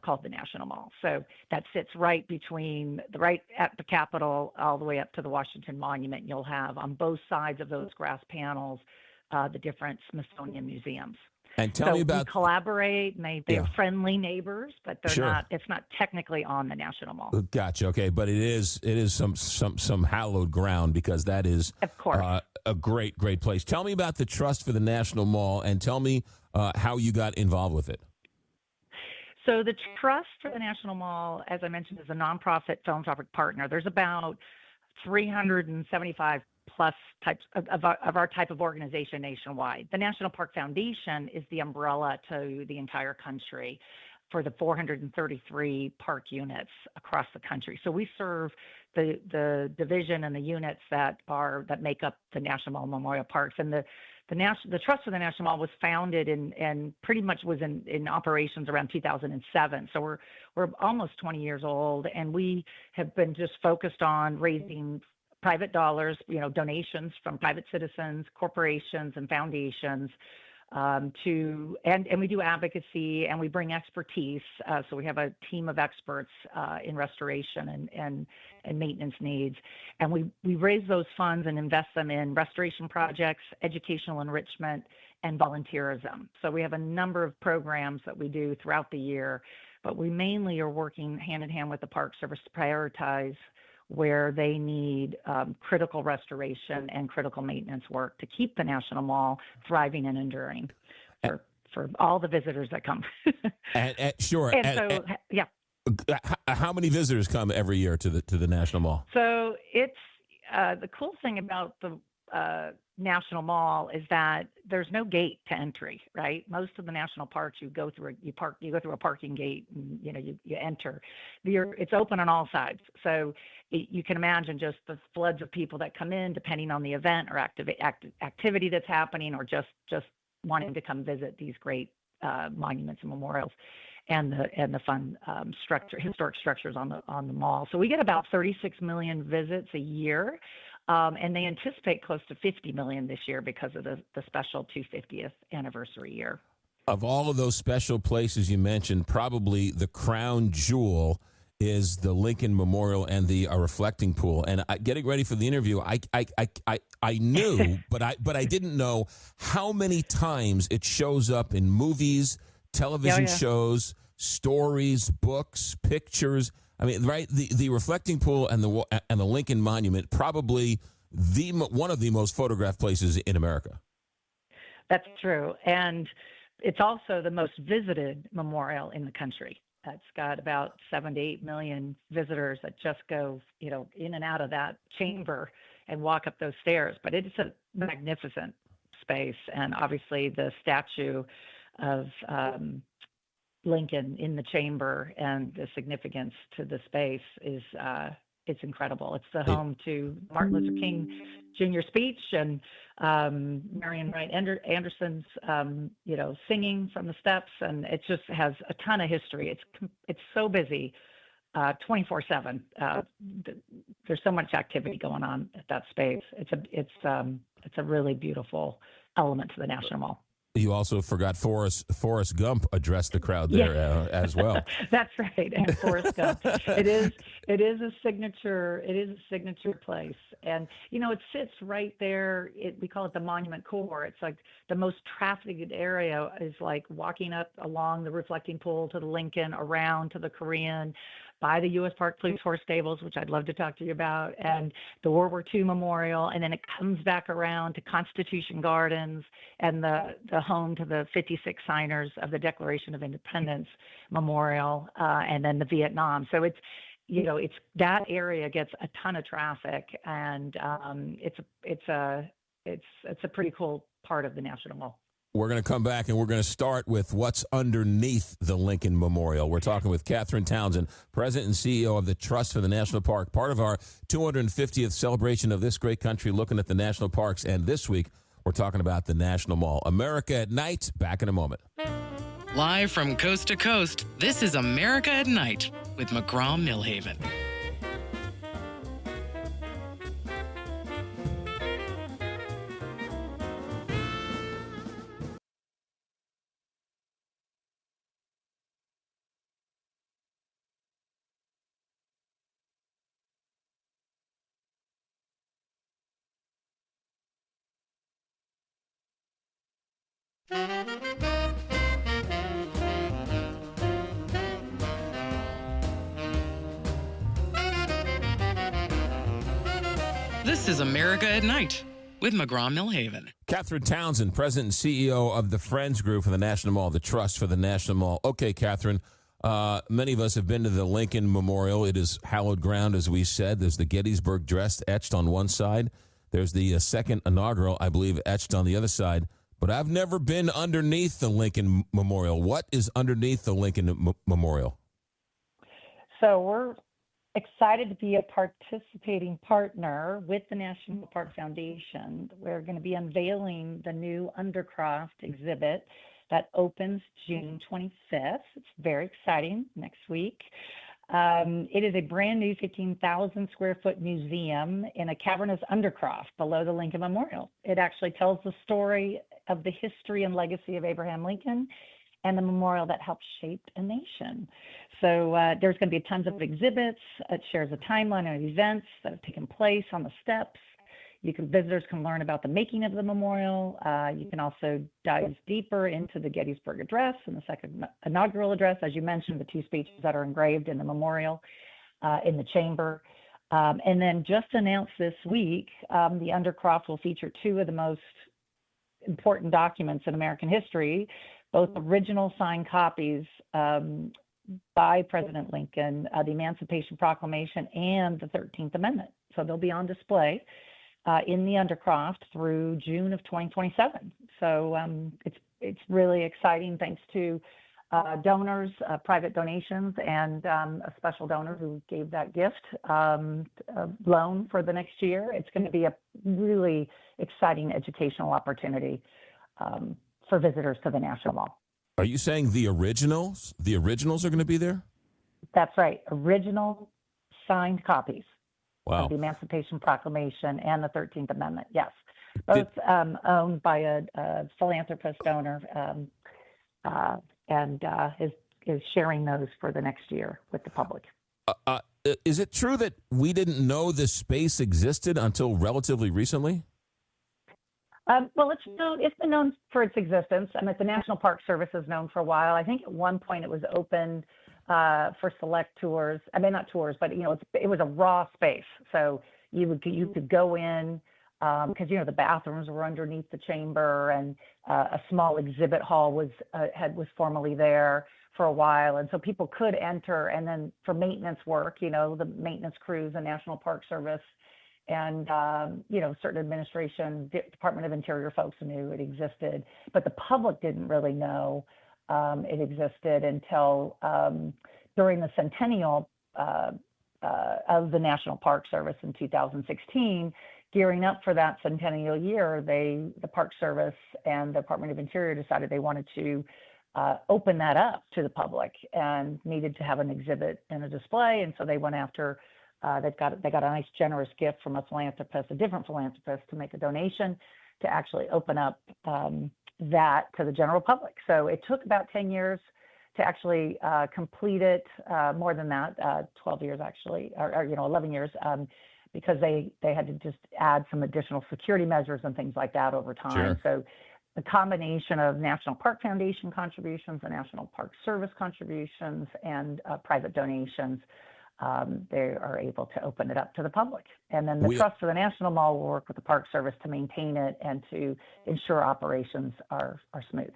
called the National Mall. So that sits right at the Capitol all the way up to the Washington Monument. You'll have on both sides of those grass panels the different Smithsonian museums. And tell me about we collaborate, and they're friendly neighbors, but they're sure. not. It's not technically on the National Mall. Gotcha. Okay, but it is some hallowed ground because that is of course a great place. Tell me about the Trust for the National Mall and tell me how you got involved with it. So the Trust for the National Mall, as I mentioned, is a nonprofit philanthropic partner. There's about 375 plus types of our type of organization nationwide. The National Park Foundation is the umbrella to the entire country for the 433 park units across the country. So we serve the division and the units that make up the National Mall Memorial Parks. And the Trust for the National Mall was founded and pretty much was in operations around 2007. So we're almost 20 years old, and we have been just focused on raising private dollars, donations from private citizens, corporations, and foundations, and we do advocacy and we bring expertise. So we have a team of experts in restoration and maintenance needs, and we raise those funds and invest them in restoration projects, educational enrichment, and volunteerism. So we have a number of programs that we do throughout the year, but we mainly are working hand in hand with the Park Service to prioritize where they need critical restoration and critical maintenance work to keep the National Mall thriving and enduring for all the visitors that come. Sure. And so, yeah. How many visitors come every year to the National Mall? So it's the cool thing about the National Mall is that there's no gate to entry, right? Most of the national parks, you go through a parking gate, and you enter. It's open on all sides, so you can imagine just the floods of people that come in, depending on the event or activity that's happening, or just wanting to come visit these great monuments and memorials, and the fun historic structures on the mall. So we get about 36 million visits a year. And they anticipate close to 50 million this year because of the special 250th anniversary year. Of all of those special places you mentioned, probably the crown jewel is the Lincoln Memorial and the reflecting pool. And getting ready for the interview, I knew, but I didn't know how many times it shows up in movies, television shows, stories, books, pictures. I mean, right? The reflecting pool and the Lincoln Monument, probably one of the most photographed places in America. That's true, and it's also the most visited memorial in the country. It's got about 7 to 8 million visitors that just go, in and out of that chamber and walk up those stairs. But it's a magnificent space, and obviously the statue of Lincoln in the chamber and the significance to the space is it's incredible. It's the home to Martin Luther King Jr. speech and Marion Wright Anderson's singing from the steps, and it just has a ton of history. It's so busy, 24/7. There's so much activity going on at that space. It's a really beautiful element to the National Mall. You also forgot Forrest Gump addressed the crowd there as well. That's right, and Forrest Gump. It is a signature. It is a signature place, and it sits right there. We call it the Monument Core. It's like the most trafficked area is like walking up along the reflecting pool to the Lincoln, around to the Korean, by the U.S. Park Police Horse Stables, which I'd love to talk to you about, and the World War II Memorial, and then it comes back around to Constitution Gardens and the home to the 56 signers of the Declaration of Independence Memorial, and then the Vietnam. So it's that area gets a ton of traffic, and it's a pretty cool part of the National Mall. We're going to come back and we're going to start with what's underneath the Lincoln Memorial. We're talking with Catherine Townsend, President and CEO of the Trust for the National Park, part of our 250th celebration of this great country, looking at the national parks. And this week, we're talking about the National Mall. America at Night, back in a moment. Live from coast to coast, this is America at Night with McGraw Milhaven. This is America at Night with McGraw Milhaven. Catherine Townsend, President and CEO of the Friends Group for the National Mall, the Trust for the National Mall. Okay, Catherine, many of us have been to the Lincoln Memorial. It is hallowed ground, as we said. There's the Gettysburg dress etched on one side. There's the second inaugural, I believe, etched on the other side. But I've never been underneath the Lincoln Memorial. What is underneath the Lincoln Memorial? So we're excited to be a participating partner with the National Park Foundation. We're going to be unveiling the new Undercroft exhibit that opens June 25th. It's very exciting, next week. It is a brand new 15,000 square foot museum in a cavernous undercroft below the Lincoln Memorial. It actually tells the story of the history and legacy of Abraham Lincoln and the memorial that helped shape a nation. So there's going to be tons of exhibits. It shares a timeline of events that have taken place on the steps. Visitors can learn about the making of the memorial. You can also dive deeper into the Gettysburg Address and the second inaugural address, as you mentioned, the two speeches that are engraved in the memorial in the chamber. And then just announced this week, the Undercroft will feature two of the most important documents in American history, both original signed copies by President Lincoln, the Emancipation Proclamation and the 13th Amendment. So they'll be on display in the Undercroft through June of 2027. So it's really exciting, thanks to donors, private donations, and a special donor who gave that gift loan for the next year. It's going to be a really exciting educational opportunity for visitors to the National Mall. Are you saying the originals? The originals are going to be there? That's right. Original signed copies Wow. of the Emancipation Proclamation and the 13th Amendment. Yes. Both owned by a philanthropist donor and is sharing those for the next year with the public. Is it true that we didn't know this space existed until relatively recently? Well, it's been known for its existence. I mean, the National Park Service is known for a while. I think at one point it was opened for select tours. I mean, not tours, but it was a raw space. So you could go in because the bathrooms were underneath the chamber, and a small exhibit hall was formerly there for a while, and so people could enter. And then for maintenance work, the maintenance crews, the National Park Service, and certain administration, Department of Interior folks knew it existed, but the public didn't really know it existed until during the centennial of the National Park Service in 2016. Gearing up for that centennial year, the Park Service and the Department of Interior decided they wanted to open that up to the public and needed to have an exhibit and a display, and so they went after. They got a nice generous gift from a different philanthropist, to make a donation to actually open up that to the general public. So it took about 10 years to actually complete it, more than that, 12 years actually, or 11 years, because they had to just add some additional security measures and things like that over time. Sure. So the combination of National Park Foundation contributions, the National Park Service contributions, and private donations, they are able to open it up to the public. And then the Trust for the National Mall will work with the Park Service to maintain it and to ensure operations are smooth.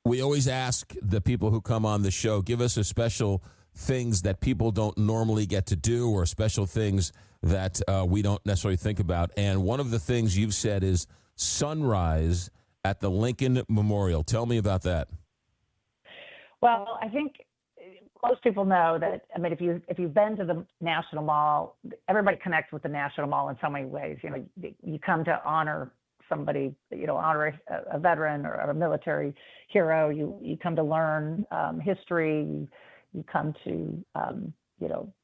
We always ask the people who come on the show, give us a special things that people don't normally get to do, or special things that we don't necessarily think about. And one of the things you've said is sunrise at the Lincoln Memorial. Tell me about that. Well, I think most people know that. I mean, if you've been to the National Mall, everybody connects with the National Mall in so many ways. You come to honor somebody, honor a veteran or a military hero. You come to learn history. You come to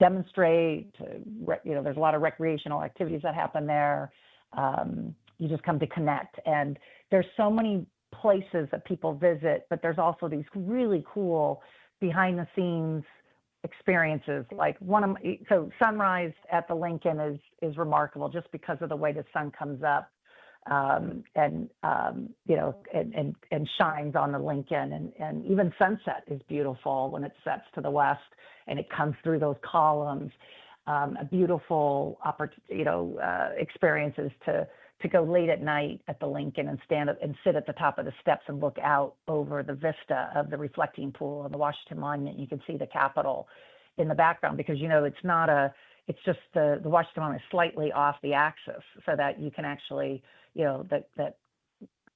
demonstrate. There's a lot of recreational activities that happen there. You just come to connect, and there's so many places that people visit, but there's also these really cool behind the scenes experiences. Like so sunrise at the Lincoln is remarkable just because of the way the sun comes up and shines on the Lincoln, and even sunset is beautiful when it sets to the west and it comes through those columns. A beautiful experiences to go late at night at the Lincoln and stand up and sit at the top of the steps and look out over the vista of the reflecting pool and the Washington Monument. You can see the Capitol in the background, because it's just the Washington Monument is slightly off the axis, so that you can actually that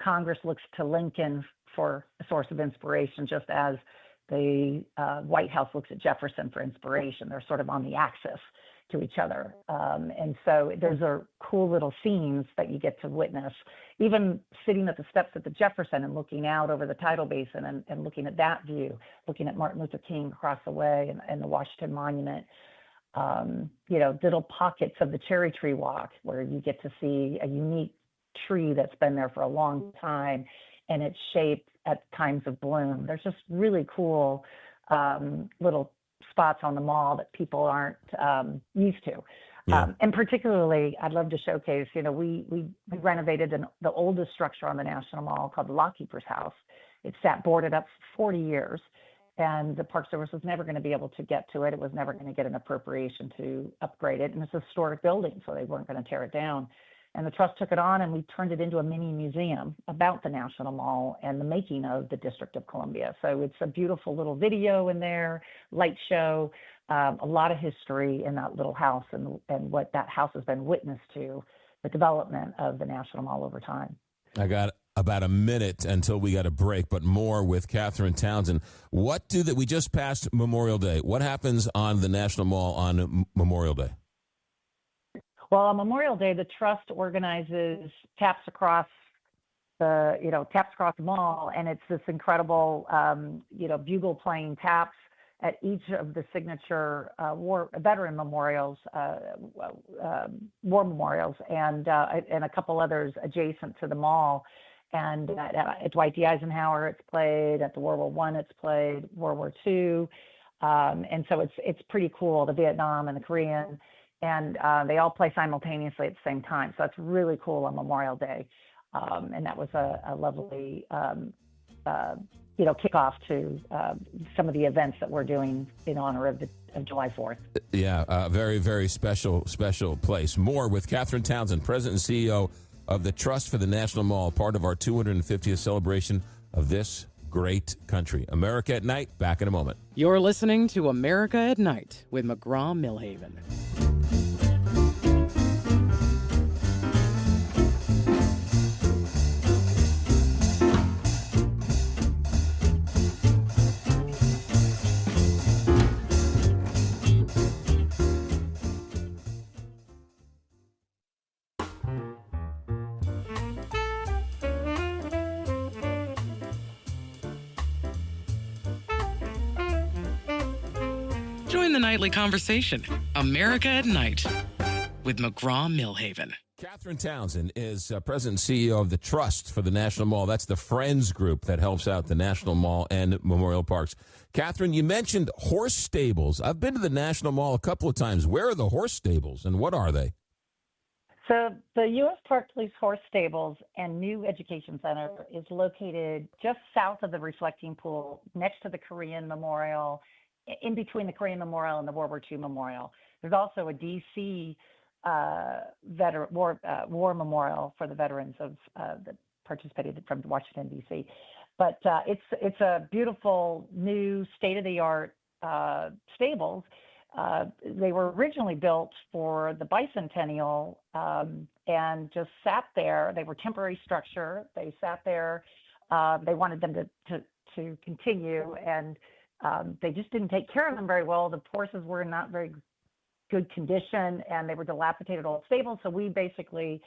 Congress looks to Lincoln for a source of inspiration, just as the White House looks at Jefferson for inspiration. They're sort of on the axis to each other. And so those are cool little scenes that you get to witness. Even sitting at the steps at the Jefferson and looking out over the tidal basin and looking at that view, looking at Martin Luther King across the way and the Washington Monument. Little pockets of the cherry tree walk where you get to see a unique tree that's been there for a long time and its shape at times of bloom. There's just really cool little spots on the mall that people aren't used to. Yeah. And particularly, I'd love to showcase, we renovated the oldest structure on the National Mall called the Lockkeeper's House. It sat boarded up for 40 years, and the Park Service was never going to be able to get to it. It was never going to get an appropriation to upgrade it. And it's a historic building, so they weren't going to tear it down. And the trust took it on, and we turned it into a mini museum about the National Mall and the making of the District of Columbia. So it's a beautiful little video in there, light show, a lot of history in that little house and what that house has been witness to, the development of the National Mall over time. I got about a minute until we got a break, but more with Catherine Townsend. We just passed Memorial Day. What happens on the National Mall on Memorial Day? Well, on Memorial Day, the trust organizes taps across the mall, and it's this incredible, bugle playing taps at each of the signature veteran memorials, war memorials, and a couple others adjacent to the mall. And at Dwight D. Eisenhower, it's played. At the World War I, it's played. World War II, and so it's pretty cool. The Vietnam and the Korean. And they all play simultaneously at the same time. So that's really cool on Memorial Day. And that was a lovely, kickoff to some of the events that we're doing in honor of July 4th. Yeah, very, very special place. More with Catherine Townsend, President and CEO of the Trust for the National Mall, part of our 250th celebration of this great country. America at Night, back in a moment. You're listening to America at Night with McGraw Milhaven. Join the nightly conversation, America at Night, with McGraw Milhaven. Catherine Townsend is President and CEO of the Trust for the National Mall. That's the Friends group that helps out the National Mall and Memorial Parks. Catherine, you mentioned horse stables. I've been to the National Mall a couple of times. Where are the horse stables, and what are they? So the U.S. Park Police Horse Stables and New Education Center is located just south of the reflecting pool, next to the Korean Memorial, in between the Korean Memorial and the World War II Memorial. There's also a D.C. War Memorial for the veterans that participated from Washington, D.C. But it's a beautiful, new, state-of-the-art stables. They were originally built for the bicentennial and just sat there. They were temporary structure. They sat there. They wanted them to continue, and they just didn't take care of them very well. The horses were in not very good condition, and they were dilapidated old stables. So we basically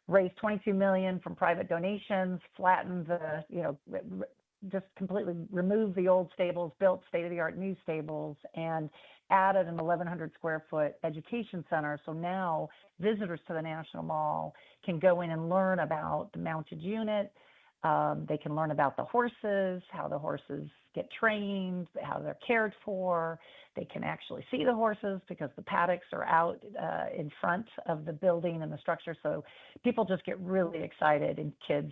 raised $22 million from private donations, flattened just completely removed the old stables, built state-of-the-art new stables, and added an 1,100 square foot education center. So now visitors to the National Mall can go in and learn about the mounted unit. They can learn about the horses, how the horses get trained, how they're cared for. They can actually see the horses because the paddocks are out in front of the building and the structure. So people just get really excited, and kids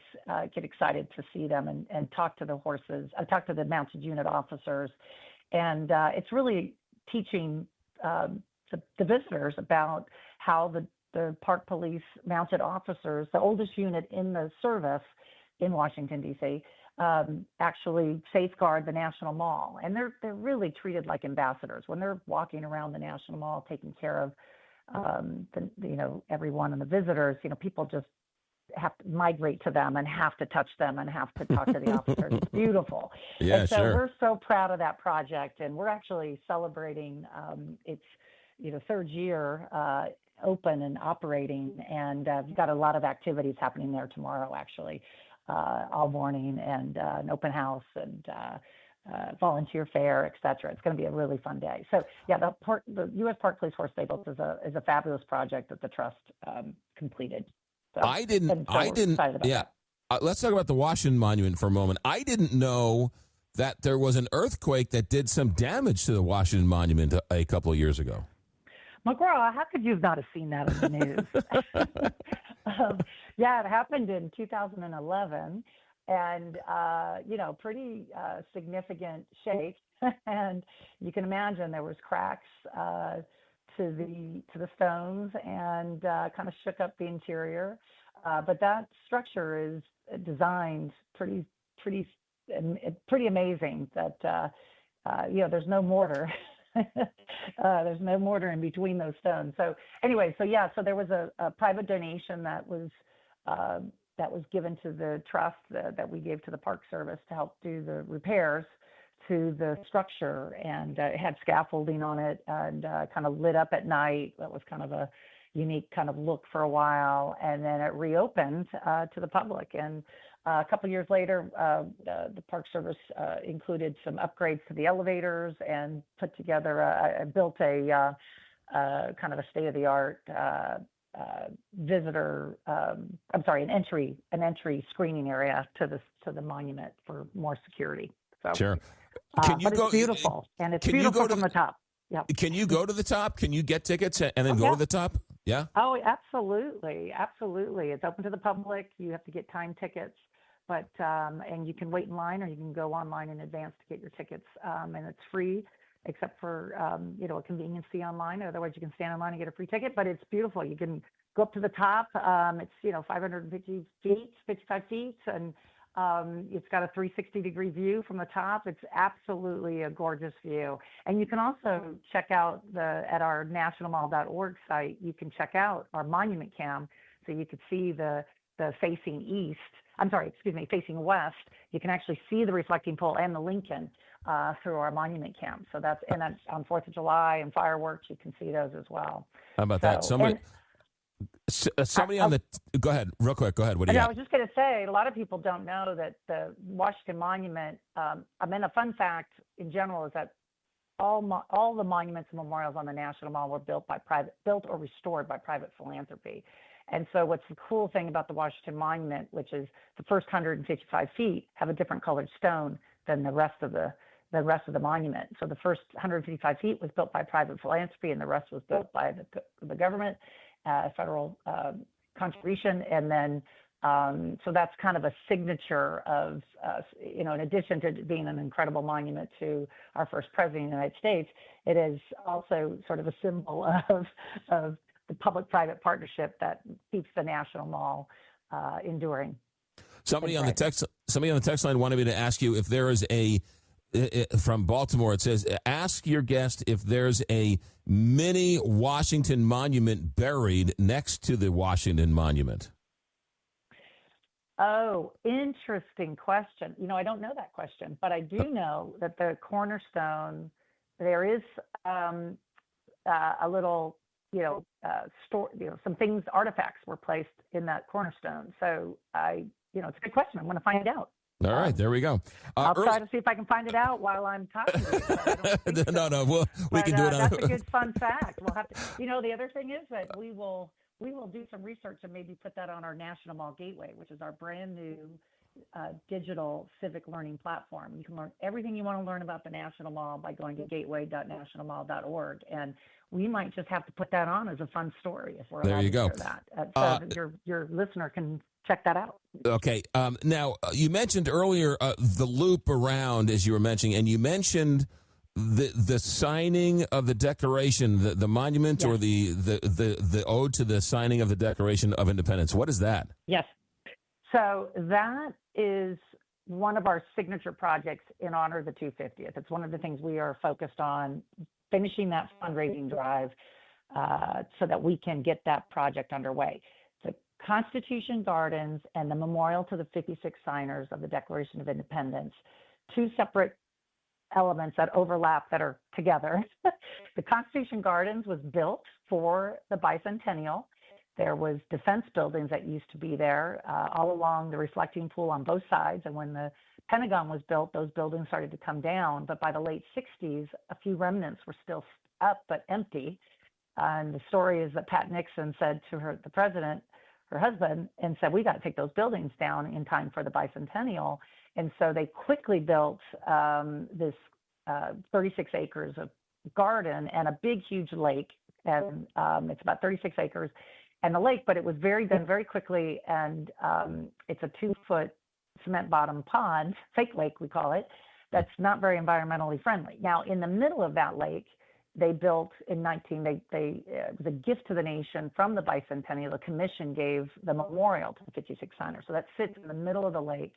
get excited to see them and talk to the horses, talk to the mounted unit officers. And it's really teaching the visitors about how the Park Police mounted officers, the oldest unit in the service in Washington, D.C., actually safeguard the National Mall. And they're really treated like ambassadors when they're walking around the National Mall, taking care of everyone and the visitors. People just have to migrate to them and have to touch them and have to talk to the officers. It's beautiful. Yeah, and so sure. We're so proud of that project, and we're actually celebrating its third year open and operating, and we've got a lot of activities happening there tomorrow, actually. All morning, and an open house, and volunteer fair, et cetera. It's going to be a really fun day. So yeah, the U.S. Park Police Horse Stables is a fabulous project that the trust completed. So, I didn't. Yeah. Let's talk about the Washington Monument for a moment. I didn't know that there was an earthquake that did some damage to the Washington Monument a couple of years ago. McGraw, how could you not have seen that in the news? Yeah, it happened in 2011, and pretty significant shake. And you can imagine there was cracks the stones and kind of shook up the interior. But that structure is designed pretty amazing. That there's no mortar. There's no mortar in between those stones. So anyway, so there was a private donation that was given to the trust that we gave to the Park Service to help do the repairs to the structure, and it had scaffolding on it and kind of lit up at night. That was kind of a unique kind of look for a while, and then it reopened to the public. And a couple of years later, the Park Service included some upgrades to the elevators and put together, built a kind of a state-of-the-art an entry screening area to the monument for more security. So, sure. It's beautiful, and it's beautiful from the top. Yeah. Can you go to the top? Can you get tickets and then go to the top? Yeah. Oh, absolutely. It's open to the public. You have to get time tickets, but and you can wait in line, or you can go online in advance to get your tickets, and it's free, except for a convenience fee online. Otherwise, you can stand in line and get a free ticket. But it's beautiful. You can go up to the top. It's 550 feet, 55 feet, and it's got a 360-degree view from the top. It's absolutely a gorgeous view. And you can also check out at our nationalmall.org site, you can check out our monument cam, so you could see the facing facing west. You can actually see the reflecting pole and the Lincoln through our monument cam. So that's on 4th of July and fireworks. You can see those as well. How about that? Somebody on the go ahead, real quick. Go ahead. What do you got? I was just going to say, a lot of people don't know that the Washington Monument. A fun fact in general is that all the monuments and memorials on the National Mall were built or restored by private philanthropy. And so, what's the cool thing about the Washington Monument, which is the first 155 feet have a different colored stone than the rest of the monument. So the first 155 feet was built by private philanthropy, and the rest was built by the government. Federal contribution, and then so that's kind of a signature of in addition to being an incredible monument to our first president of the United States, it is also sort of a symbol of the public-private partnership that keeps the National Mall enduring. Somebody on the text line wanted me to ask you if there is from Baltimore. It says, ask your guest if there's a mini Washington monument buried next to the Washington Monument. Oh, interesting question. I don't know that question, but I do know that the cornerstone, there is a little, some things, artifacts were placed in that cornerstone. So it's a good question. I'm going to find out. All right, there we go. I'll try to see if I can find it out while I'm talking to you. No, we can do it. That's a good fun fact. We'll have to. The other thing is that we will do some research and maybe put that on our National Mall Gateway, which is our brand new digital civic learning platform. You can learn everything you want to learn about the National Mall by going to gateway.nationalmall.org, and we might just have to put that on as a fun story if we're allowed to share that. So your listener can check that out. Okay. Now, you mentioned earlier the loop around, as you were mentioning, and you mentioned the signing of the Declaration, the monument, yes, or the ode to the signing of the Declaration of Independence. What is that? Yes. So that is one of our signature projects in honor of the 250th. It's one of the things we are focused on, finishing that fundraising drive so that we can get that project underway. The Constitution Gardens and the memorial to the 56 signers of the Declaration of Independence, two separate elements that overlap that are together. The Constitution Gardens was built for the bicentennial. There was defense buildings that used to be there all along the reflecting pool on both sides. And when the Pentagon was built, those buildings started to come down. But by the late 60s, a few remnants were still up but empty. And the story is that Pat Nixon said to the president, her husband, and said, we got to take those buildings down in time for the bicentennial. And so they quickly built this 36 acres of garden and a big, huge lake. And it's about 36 acres. And the lake, but it was done very quickly, and it's a 2-foot cement bottom pond, fake lake we call it, that's not very environmentally friendly. Now, in the middle of that lake they built in 19, it was a gift to the nation from the bicentennial. The commission gave the memorial to the 56 signers. So that sits in the middle of the lake.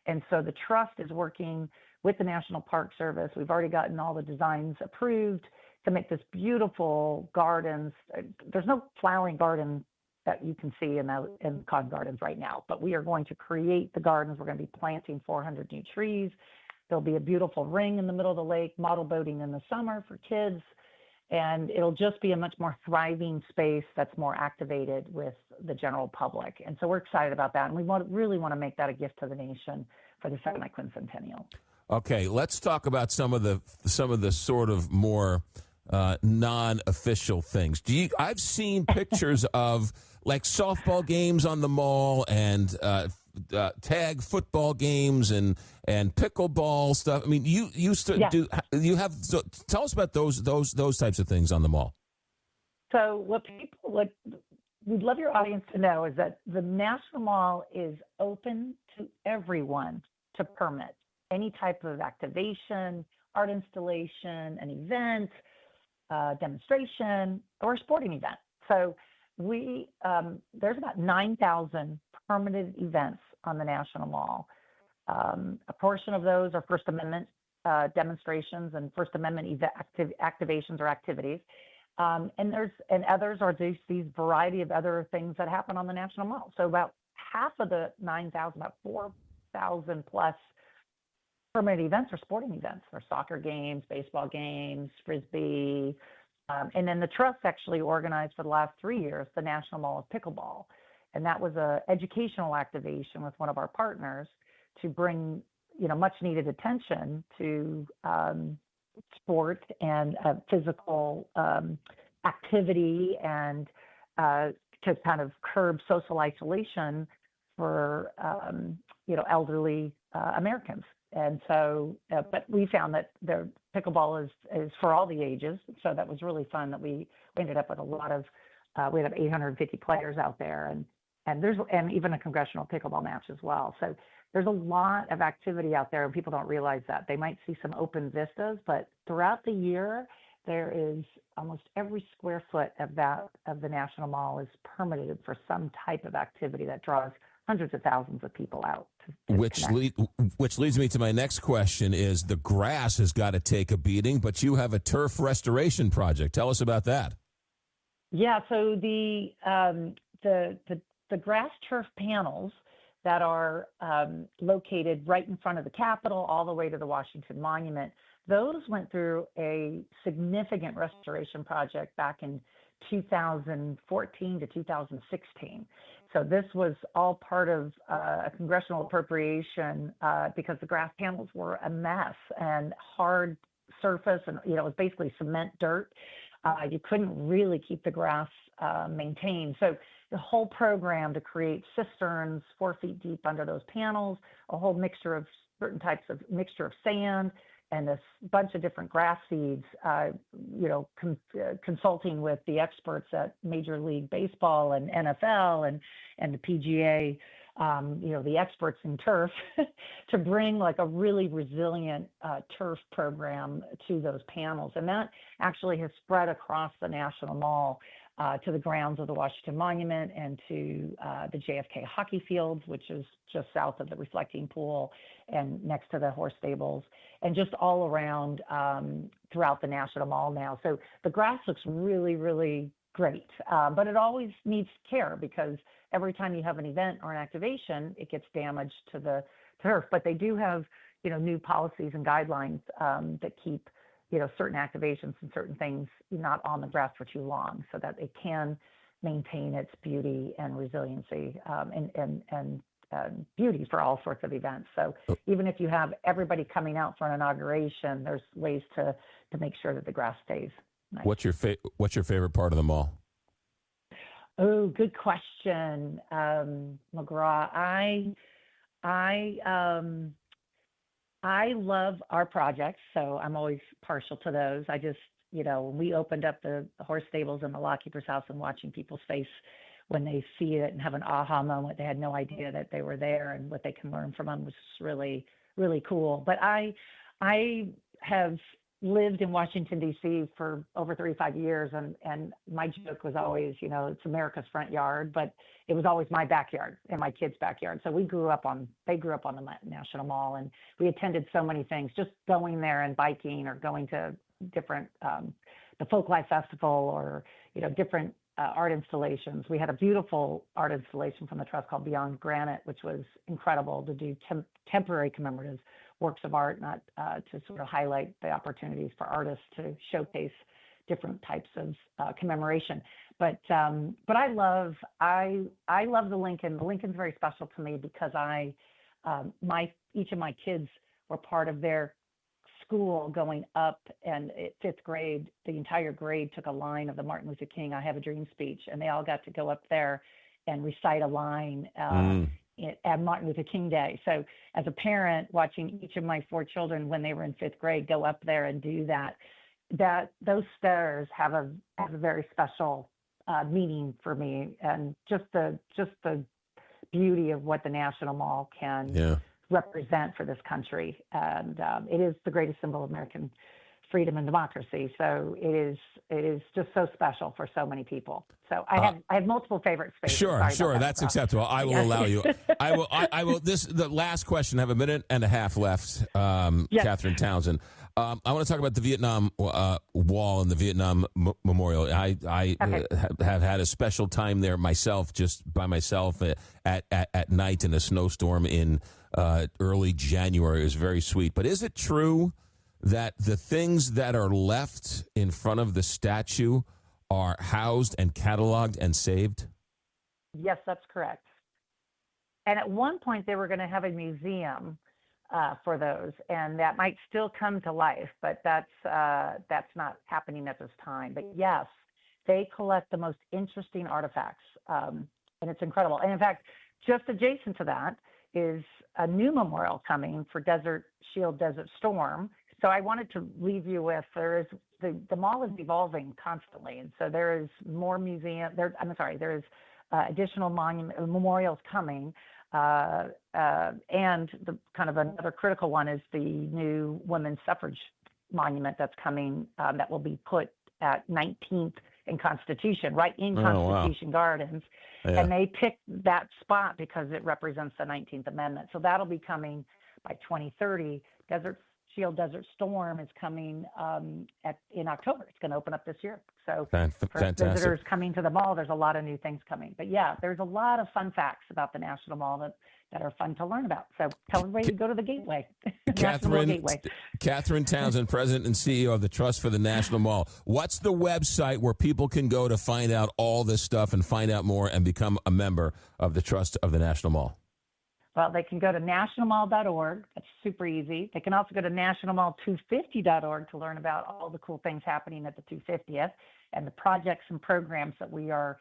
And so the trust is working with the National Park Service. We've already gotten all the designs approved to make this beautiful gardens. There's no flowering garden that you can see in Cotton Gardens right now, but we are going to create the gardens. We're going to be planting 400 new trees. There'll be a beautiful ring in the middle of the lake, model boating in the summer for kids, and it'll just be a much more thriving space that's more activated with the general public. And so we're excited about that, and we really want to make that a gift to the nation for the semi-quincentennial. Okay, let's talk about some of the sort of more non-official things. I've seen pictures of like softball games on the mall and tag football games and pickleball stuff. I mean, you used to do. You have. So tell us about those types of things on the mall. So what we'd love your audience to know is that the National Mall is open to everyone to permit any type of activation, art installation, an event, demonstration, or a sporting event. So there's about 9,000 permitted events on the National Mall. A portion of those are First Amendment demonstrations and First Amendment activations or activities. And others are these variety of other things that happen on the National Mall. So about half of the 9,000, about 4,000 plus permitted events are sporting events. They're soccer games, baseball games, Frisbee. And then the Trust actually organized for the last 3 years the National Mall of Pickleball. And that was an educational activation with one of our partners to bring, much needed attention to sport and physical activity and to kind of curb social isolation for, elderly Americans. And so, but we found that the pickleball is for all the ages. So that was really fun that we ended up with a lot of, we had 850 players out there and even a congressional pickleball match as well. So there's a lot of activity out there and people don't realize that. They might see some open vistas, but throughout the year, there is almost every square foot of the National Mall is permitted for some type of activity that draws hundreds of thousands of people out. Which leads me to my next question is the grass has got to take a beating, but you have a turf restoration project. Tell us about that. Yeah, so the grass turf panels that are located right in front of the Capitol all the way to the Washington Monument, those went through a significant restoration project back in 2014 to 2016. So this was all part of a congressional appropriation because the grass panels were a mess and hard surface, and it was basically cement dirt. You couldn't really keep the grass maintained. So the whole program to create cisterns 4 feet deep under those panels, a whole mixture of certain types of mixture of sand, and a bunch of different grass seeds, consulting with the experts at Major League Baseball and NFL and the PGA, the experts in turf to bring like a really resilient turf program to those panels. And that actually has spread across the National Mall to the grounds of the Washington Monument and to the JFK hockey fields, which is just south of the reflecting pool and next to the horse stables, and just all around throughout the National Mall now. So the grass looks really, really great, but it always needs care because every time you have an event or an activation, it gets damaged to the turf. But they do have, new policies and guidelines that keep certain activations and certain things not on the grass for too long so that it can maintain its beauty and resiliency and beauty for all sorts of events. So even if you have everybody coming out for an inauguration, there's ways to make sure that the grass stays nice. What's your favorite part of the mall? Oh, good question, McGraw. I love our projects, so I'm always partial to those. I just, when we opened up the horse stables in the Lockkeeper's house and watching people's face when they see it and have an aha moment, they had no idea that they were there and what they can learn from them was really, really cool. But I have lived in Washington, D.C. for over 35 years. And my joke was always, it's America's front yard, but it was always my backyard and my kids' backyard. So they grew up on the National Mall, and we attended so many things, just going there and biking or going to different, the Folklife Festival or, different art installations. We had a beautiful art installation from the Trust called Beyond Granite, which was incredible to do temporary commemorative works of art, not to sort of highlight the opportunities for artists to showcase different types of commemoration. But I love the Lincoln. The Lincoln's very special to me because each of my kids were part of their school going up, and at fifth grade, the entire grade took a line of the Martin Luther King "I Have a Dream" speech, and they all got to go up there and recite a line at Martin Luther King Day. So as a parent, watching each of my 4 children when they were in fifth grade go up there and do that those stairs have a very special meaning for me, and just the beauty of what the National Mall can represent for this country. And it is the greatest symbol of American freedom and democracy. So it is just so special for so many people. So I have multiple favorite spaces. Sure. That's acceptable. I will allow you. I will. The last question. I have a minute and a half left. Catherine Townsend. I want to talk about the Vietnam Wall and the Vietnam Memorial. I have had a special time there myself, just by myself at night in a snowstorm in early January. It was very sweet. But is it true that the things that are left in front of the statue are housed and cataloged and saved? Yes, that's correct. And at one point, they were going to have a museum for those, and that might still come to life, but that's not happening at this time. But yes, they collect the most interesting artifacts, and it's incredible. And in fact, just adjacent to that is a new memorial coming for Desert Shield, Desert Storm. So I wanted to leave you with the mall is evolving constantly, and so there is more there is additional memorials coming, and the kind of another critical one is the new women's suffrage monument that's coming that will be put at 19th and Constitution, right in Constitution Gardens. Yeah. And they picked that spot because it represents the 19th Amendment. So that'll be coming by 2030. Desert Shield, Desert Storm is coming in October. It's going to open up this year. So for visitors coming to the mall, there's a lot of new things coming. But yeah, there's a lot of fun facts about the National Mall that are fun to learn about. So tell everybody to go to the Gateway. Catherine Townsend, President and CEO of the Trust for the National Mall. What's the website where people can go to find out all this stuff and find out more and become a member of the Trust of the National Mall? Well, they can go to nationalmall.org. That's super easy. They can also go to nationalmall250.org to learn about all the cool things happening at the 250th and the projects and programs that we are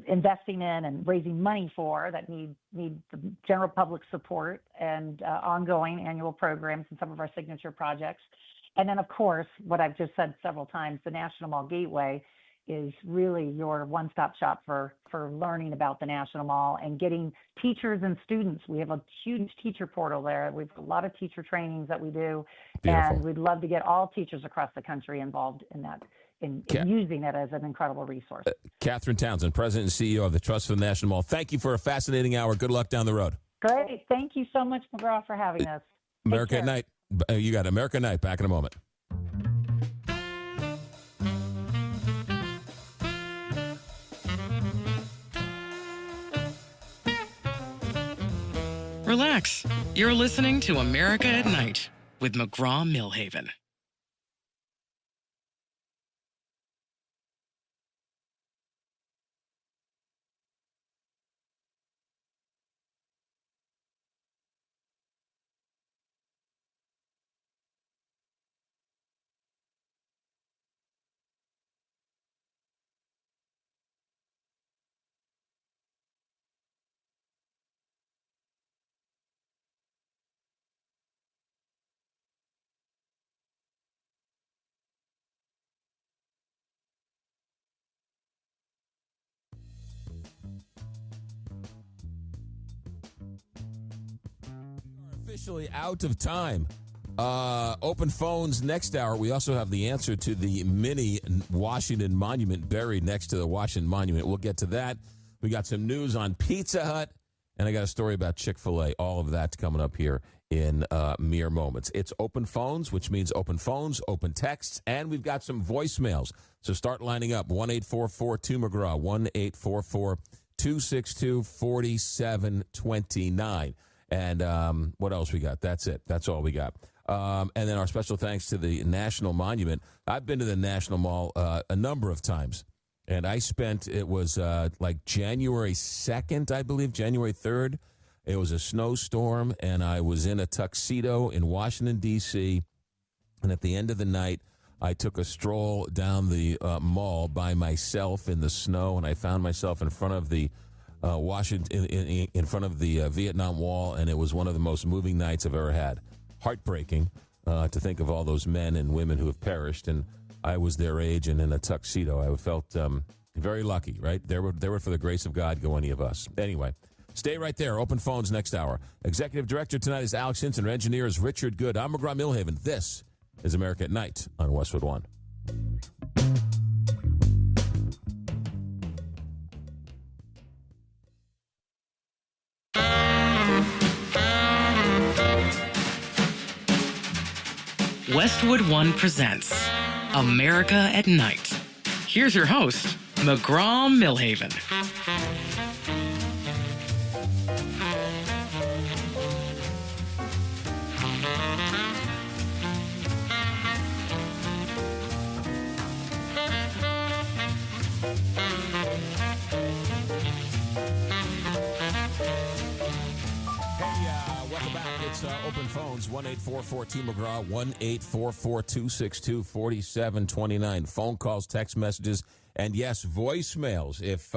investing in and raising money for that need the general public support and ongoing annual programs and some of our signature projects. And then, of course, what I've just said several times, the National Mall Gateway is really your one-stop shop for learning about the National Mall and getting teachers and students. We have a huge teacher portal there. We have a lot of teacher trainings that we do. Beautiful. And we'd love to get all teachers across the country involved in that, in using it as an incredible resource. Catherine Townsend, President and CEO of the Trust for the National Mall. Thank you for a fascinating hour. Good luck down the road. Great. Thank you so much, McGraw, for having us. America at Night. You got America at Night. Back in a moment. Relax. You're listening to America at Night with McGraw Milhaven. Officially out of time Open phones next hour. We also have the answer to the mini Washington Monument buried next to the Washington Monument. We'll get to that. We got some news on Pizza Hut, and I got a story about Chick-fil-A. All of that coming up here in mere moments. It's open phones, which means open phones, open texts, and we've got some voicemails. So start lining up. 1-844-2-McGraw, 1-844-262-4729. And what else we got? That's it. That's all we got. And then our special thanks to the National Monument. I've been to the National Mall a number of times, and I spent, it was like January 2nd, I believe, January 3rd. It was a snowstorm, and I was in a tuxedo in Washington, D.C., and at the end of the night, I took a stroll down the mall by myself in the snow, and I found myself in front of the Washington, in front of the Vietnam Wall, and it was one of the most moving nights I've ever had. Heartbreaking to think of all those men and women who have perished, and I was their age and in a tuxedo. I felt very lucky, right? There would for the grace of God go any of us. Anyway, stay right there. Open phones next hour. Executive Director tonight is Alex Hinton. Our engineer is Richard Good. I'm McGraw Milhaven. This is America at Night on Westwood One. Westwood One presents America at Night. Here's your host, McGraw Milhaven. Open phones, 1-844-2-McGraw, 1-844-262-4729. Phone calls, text messages, and yes, voicemails. If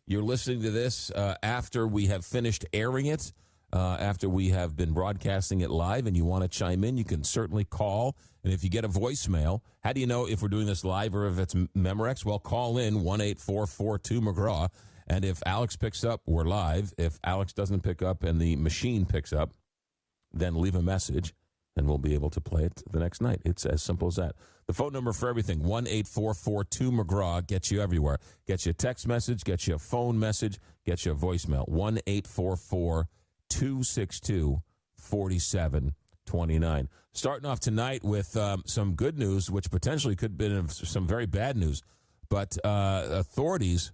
you're listening to this after we have finished airing it, after we have been broadcasting it live, and you want to chime in, you can certainly call. And if you get a voicemail, how do you know if we're doing this live or if it's Memorex? Well, call in 1-844-2-McGraw. And if Alex picks up, we're live. If Alex doesn't pick up and the machine picks up, then leave a message, and we'll be able to play it the next night. It's as simple as that. The phone number for everything, 1-844-2-McGraw, gets you everywhere. Gets you a text message, gets you a phone message, gets you a voicemail. 1-844-262-4729. Starting off tonight with some good news, which potentially could have been some very bad news. But authorities,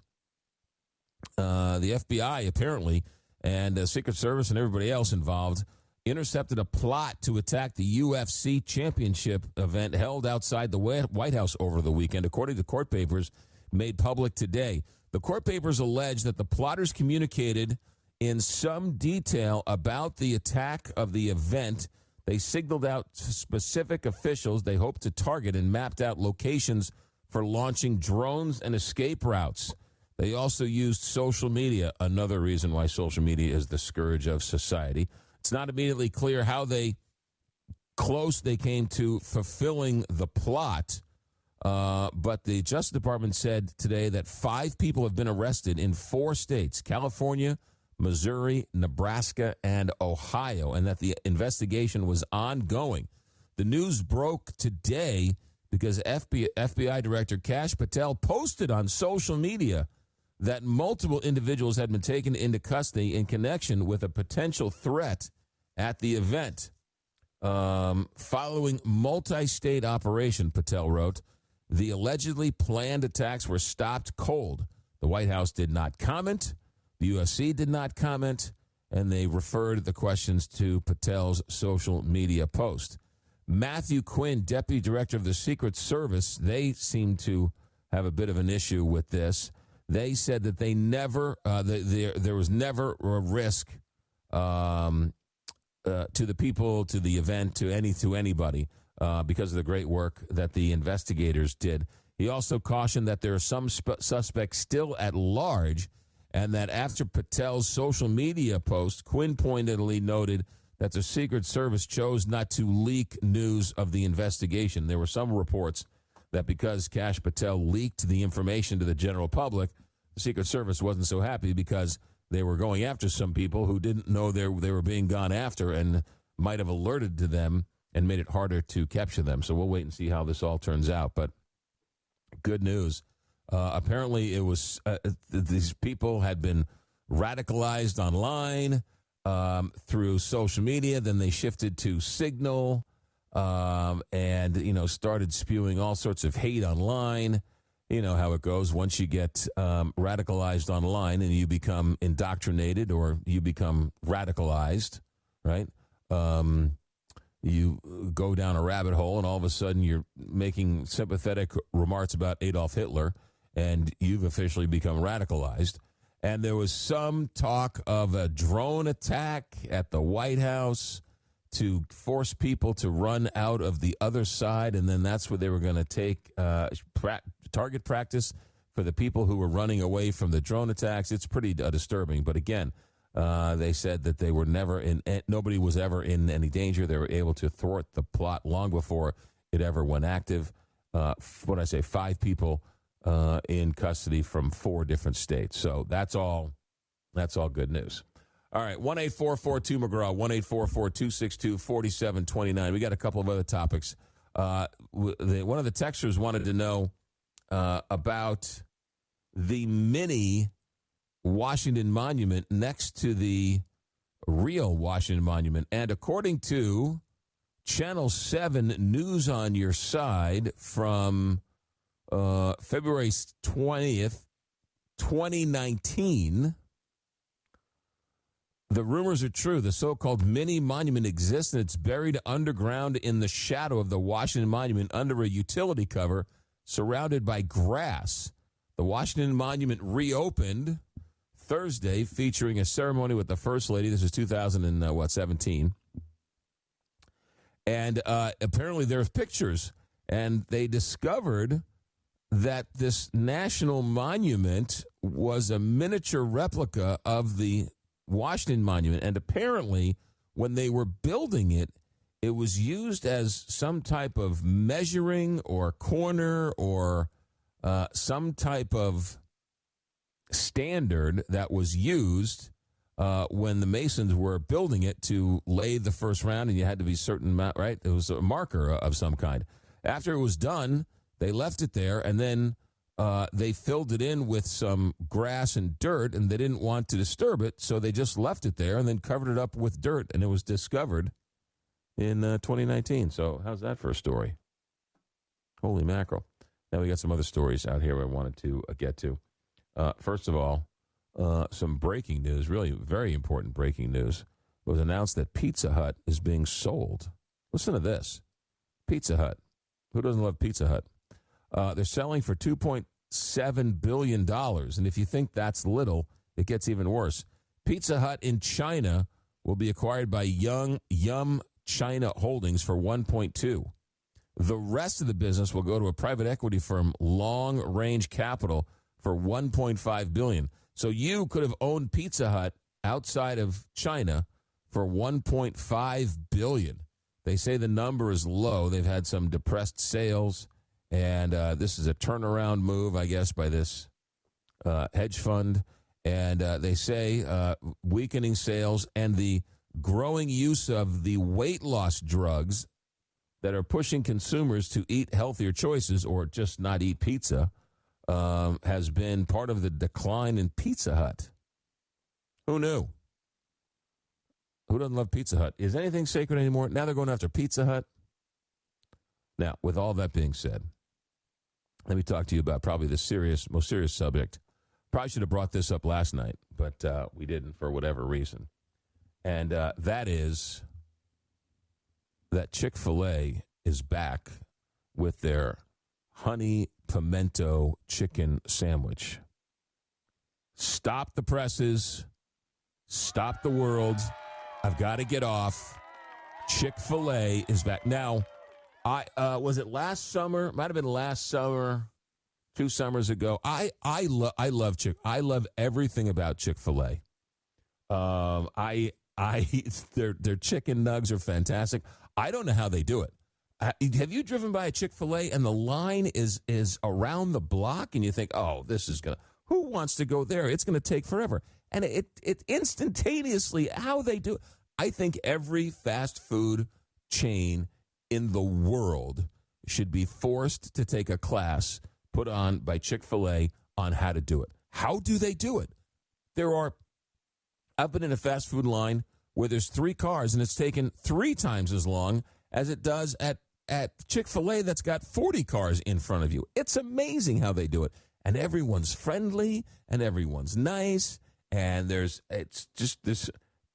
the FBI apparently, and the Secret Service and everybody else involved, intercepted a plot to attack the UFC championship event held outside the White House over the weekend, according to court papers made public today. The court papers allege that the plotters communicated in some detail about the attack of the event. They signaled out specific officials they hoped to target and mapped out locations for launching drones and escape routes. They also used social media, another reason why social media is the scourge of society. It's not immediately clear how close they came to fulfilling the plot, but the Justice Department said today that 5 people have been arrested in 4 states, California, Missouri, Nebraska, and Ohio, and that the investigation was ongoing. The news broke today because FBI Director Kash Patel posted on social media that multiple individuals had been taken into custody in connection with a potential threat at the event. Following multi-state operation, Patel wrote, the allegedly planned attacks were stopped cold. The White House did not comment. The UFC did not comment. And they referred the questions to Patel's social media post. Matthew Quinn, Deputy Director of the Secret Service, they seem to have a bit of an issue with this. They said that they never, there was never a risk to the people, to the event, to anybody because of the great work that the investigators did. He also cautioned that there are some suspects still at large, and that after Patel's social media post, Quinn pointedly noted that the Secret Service chose not to leak news of the investigation. There were some reports that because Kash Patel leaked the information to the general public, the Secret Service wasn't so happy because they were going after some people who didn't know they were being gone after and might have alerted to them and made it harder to capture them. So we'll wait and see how this all turns out. But good news. Apparently, it was these people had been radicalized online through social media. Then they shifted to Signal and, started spewing all sorts of hate online. You know how it goes. Once you get radicalized online and you become indoctrinated or you become radicalized, right? You go down a rabbit hole and all of a sudden you're making sympathetic remarks about Adolf Hitler and you've officially become radicalized. And there was some talk of a drone attack at the White House to force people to run out of the other side, and then that's where they were going to take target practice for the people who were running away from the drone attacks. It's pretty disturbing, but again, they said that they were nobody was ever in any danger. They were able to thwart the plot long before it ever went active. 5 people in custody from 4 different states. So that's all good news. All right, 1-844-2-McGraw, 1-844-262-4729. We got a couple of other topics. One of the texters wanted to know about the mini Washington Monument next to the real Washington Monument. And according to Channel 7 News on Your Side from February 20th, 2019, the rumors are true. The so-called mini monument exists, and it's buried underground in the shadow of the Washington Monument under a utility cover surrounded by grass. The Washington Monument reopened Thursday, featuring a ceremony with the First Lady. This is 2017. And apparently there's pictures, and they discovered that this national monument was a miniature replica of the Washington Monument, and apparently when they were building it, it was used as some type of measuring or corner or some type of standard that was used when the Masons were building it to lay the first round, and you had to be certain, right? It was a marker of some kind. After it was done, they left it there, and then they filled it in with some grass and dirt, and they didn't want to disturb it, so they just left it there and then covered it up with dirt, and it was discovered in 2019. So how's that for a story? Holy mackerel. Now we got some other stories out here I wanted to get to. First of all, some breaking news, really very important breaking news. It was announced that Pizza Hut is being sold. Listen to this. Pizza Hut. Who doesn't love Pizza Hut? They're selling for $2.7 billion. And if you think that's little, it gets even worse. Pizza Hut in China will be acquired by Yum China Holdings for $1.2. The rest of the business will go to a private equity firm, Long Range Capital, for $1.5 billion. So you could have owned Pizza Hut outside of China for $1.5 billion. They say the number is low. They've had some depressed sales. And this is a turnaround move, I guess, by this hedge fund. And they say weakening sales and the growing use of the weight loss drugs that are pushing consumers to eat healthier choices or just not eat pizza has been part of the decline in Pizza Hut. Who knew? Who doesn't love Pizza Hut? Is anything sacred anymore? Now they're going after Pizza Hut. Now, with all that being said, let me talk to you about probably the most serious subject. Probably should have brought this up last night, but we didn't for whatever reason. And that is that Chick-fil-A is back with their honey pimento chicken sandwich. Stop the presses. Stop the world. I've got to get off. Chick-fil-A is back. Now, was it last summer? Might have been last summer, 2 summers ago. I love I love everything about Chick-fil-A. Their chicken nugs are fantastic. I don't know how they do it. Have you driven by a Chick-fil-A and the line is around the block and you think, oh, this is gonna. Who wants to go there? It's gonna take forever. And it instantaneously how they do it. I think every fast food chain in the world should be forced to take a class put on by Chick-fil-A on how to do it. How do they do it? I've been in a fast food line where there's 3 cars and it's taken 3 times as long as it does at Chick-fil-A that's got 40 cars in front of you. It's amazing how they do it. And everyone's friendly and everyone's nice. And it's just this,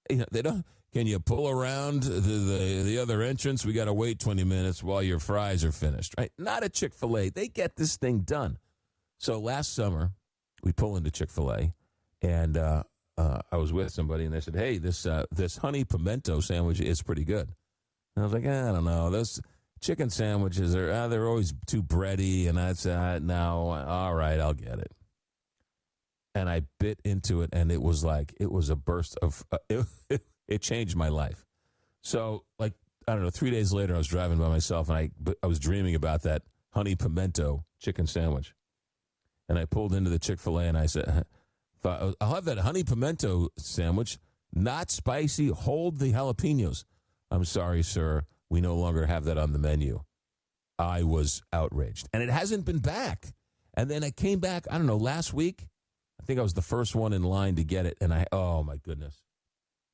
they don't, can you pull around the other entrance? We got to wait 20 minutes while your fries are finished, right? Not at Chick-fil-A. They get this thing done. So last summer, we pull into Chick-fil-A, and I was with somebody, and they said, hey, this honey pimento sandwich is pretty good. And I was like, I don't know. Those chicken sandwiches, they're always too bready, and I said, no, all right, I'll get it. And I bit into it, and it was a burst of, it changed my life. So, I don't know, 3 days later, I was driving by myself, and I was dreaming about that honey pimento chicken sandwich. And I pulled into the Chick-fil-A, and I said, I'll have that honey pimento sandwich, not spicy, hold the jalapenos. I'm sorry, sir, we no longer have that on the menu. I was outraged. And it hasn't been back. And then it came back, I don't know, last week. I think I was the first one in line to get it, and oh my goodness.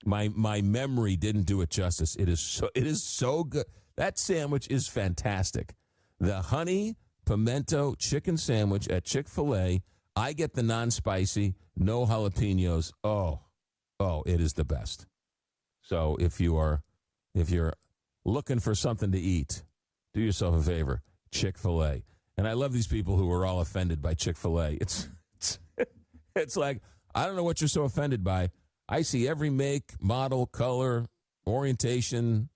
My memory didn't do it justice. It is so good. That sandwich is fantastic. The honey pimento chicken sandwich at Chick-fil-A. I get the non-spicy, no jalapenos. Oh, it is the best. So if you're looking for something to eat, do yourself a favor, Chick-fil-A. And I love these people who are all offended by Chick-fil-A. It's like, I don't know what you're so offended by. I see every make, model, color, orientation.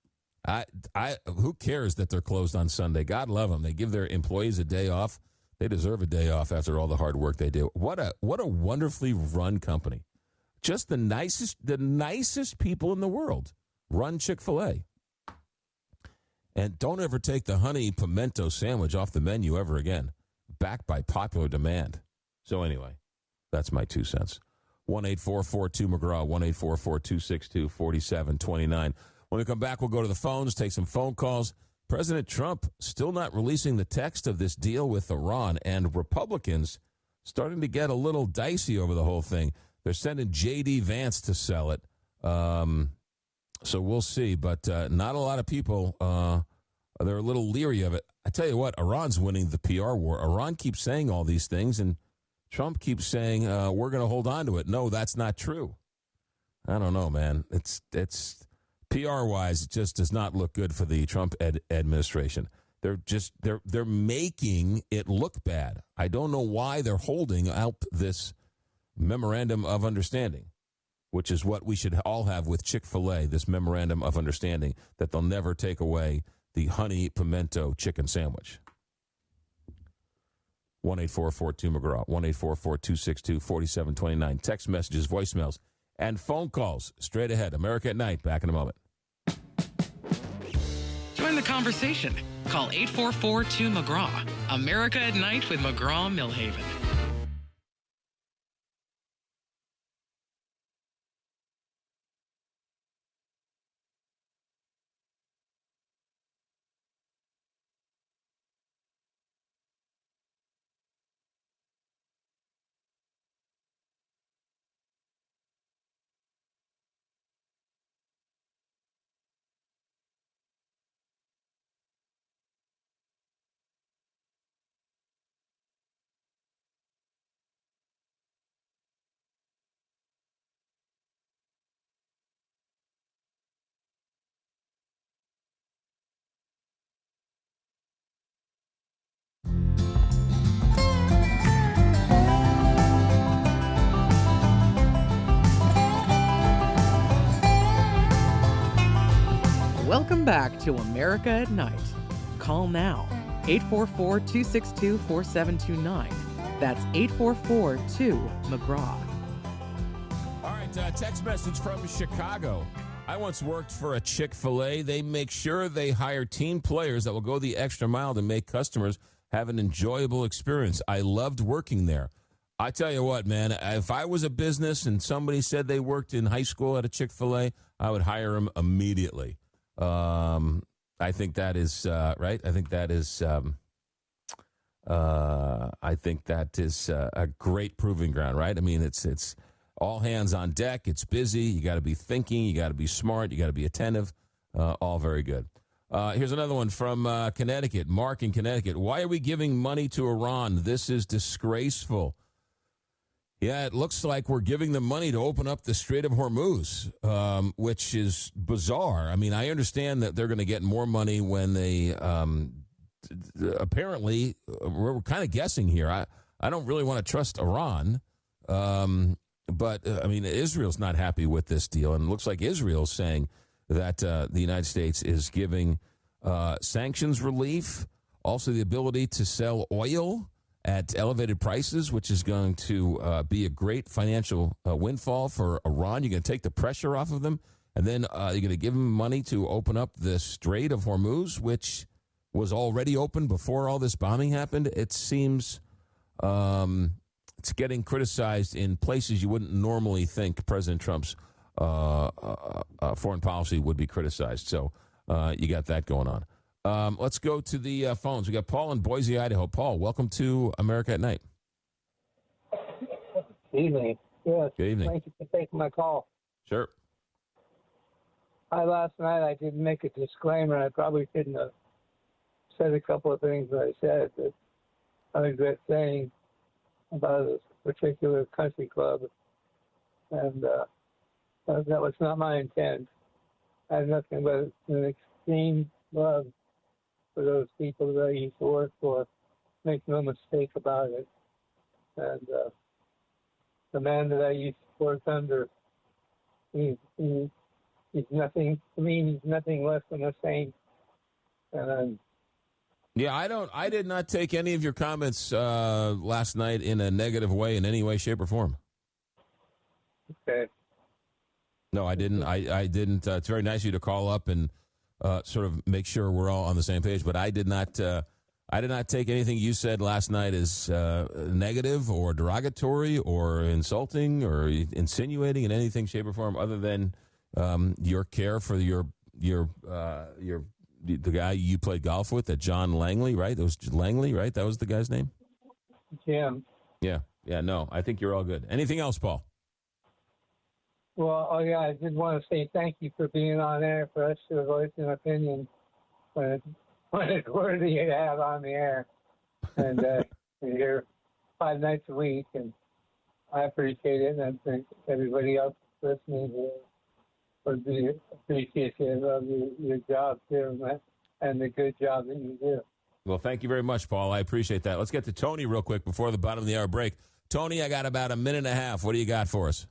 Who cares that they're closed on Sunday? God love them. They give their employees a day off. They deserve a day off after all the hard work they do. What a wonderfully run company. Just the nicest people in the world run Chick-fil-A. And don't ever take the honey pimento sandwich off the menu ever again. Backed by popular demand. So anyway, that's my 2 cents. 1-844-2-McGraw, 1-844-262-4729. When we come back, we'll go to the phones, take some phone calls. President Trump still not releasing the text of this deal with Iran, and Republicans starting to get a little dicey over the whole thing. They're sending J.D. Vance to sell it. So we'll see, but not a lot of people, they're a little leery of it. I tell you what, Iran's winning the PR war. Iran keeps saying all these things, and Trump keeps saying, we're going to hold on to it. No, that's not true. I don't know, man. It's PR-wise, it just does not look good for the Trump administration. They're making it look bad. I don't know why they're holding out this memorandum of understanding, which is what we should all have with Chick-fil-A, this memorandum of understanding that they'll never take away the honey pimento chicken sandwich. 1-844-2-McGraw, 1-844-262-4729. Text messages, voicemails, and phone calls straight ahead. America at Night, back in a moment. Join the conversation. Call 844-2-McGraw. America at Night with McGraw Milhaven. Welcome back to America at Night. Call now, 844-262-4729. That's 844-2-McGraw. All right, text message from Chicago. I once worked for a Chick-fil-A. They make sure they hire team players that will go the extra mile to make customers have an enjoyable experience. I loved working there. I tell you what, man, if I was a business and somebody said they worked in high school at a Chick-fil-A, I would hire them immediately. I think that is right. I think that is. I think that is a great proving ground, right? I mean, it's all hands on deck. It's busy. You got to be thinking. You got to be smart. You got to be attentive. All very good. Here's another one from Connecticut. Mark in Connecticut. Why are we giving money to Iran? This is disgraceful. Yeah, it looks like we're giving them money to open up the Strait of Hormuz, which is bizarre. I mean, I understand that they're going to get more money when they apparently, we're kind of guessing here. I don't really want to trust Iran, but, I mean, Israel's not happy with this deal, and it looks like Israel's saying that the United States is giving sanctions relief, also the ability to sell oil at elevated prices, which is going to be a great financial windfall for Iran. You're going to take the pressure off of them, and then you're going to give them money to open up the Strait of Hormuz, which was already open before all this bombing happened. It seems it's getting criticized in places you wouldn't normally think President Trump's foreign policy would be criticized. So you got that going on. Let's go to the phones. We got Paul in Boise, Idaho. Paul, welcome to America at Night. Good evening. Yes. Good evening. Thank you for taking my call. Sure. Last night I didn't make a disclaimer. I probably shouldn't have said a couple of things that I said, but I regret saying about a particular country club, and that was not my intent. I had nothing but an extreme love for those people that I used to work for. Make no mistake about it. And the man that I used to work under, he's nothing to me. He's nothing less than a saint. And Yeah, I did not take any of your comments last night in a negative way in any way, shape, or form. okay. No, I didn't. I didn't. It's very nice of you to call up and sort of make sure we're all on the same page. But I did not. I did not take anything you said last night as negative or derogatory or insulting or insinuating in anything, shape, or form, other than your care for the guy you played golf with, that John Langley, right? That was Langley, right? That was the guy's name? Jim. Yeah. No, I think you're all good. Anything else, Paul? Well, I did want to say thank you for being on air for us to voice an opinion when it's worthy to have on the air. And you're here 5 nights a week, and I appreciate it, and I think everybody else listening would be appreciative of your job, too, and the good job that you do. Well, thank you very much, Paul. I appreciate that. Let's get to Tony real quick before the bottom of the hour break. Tony, I got about a minute and a half. What do you got for us?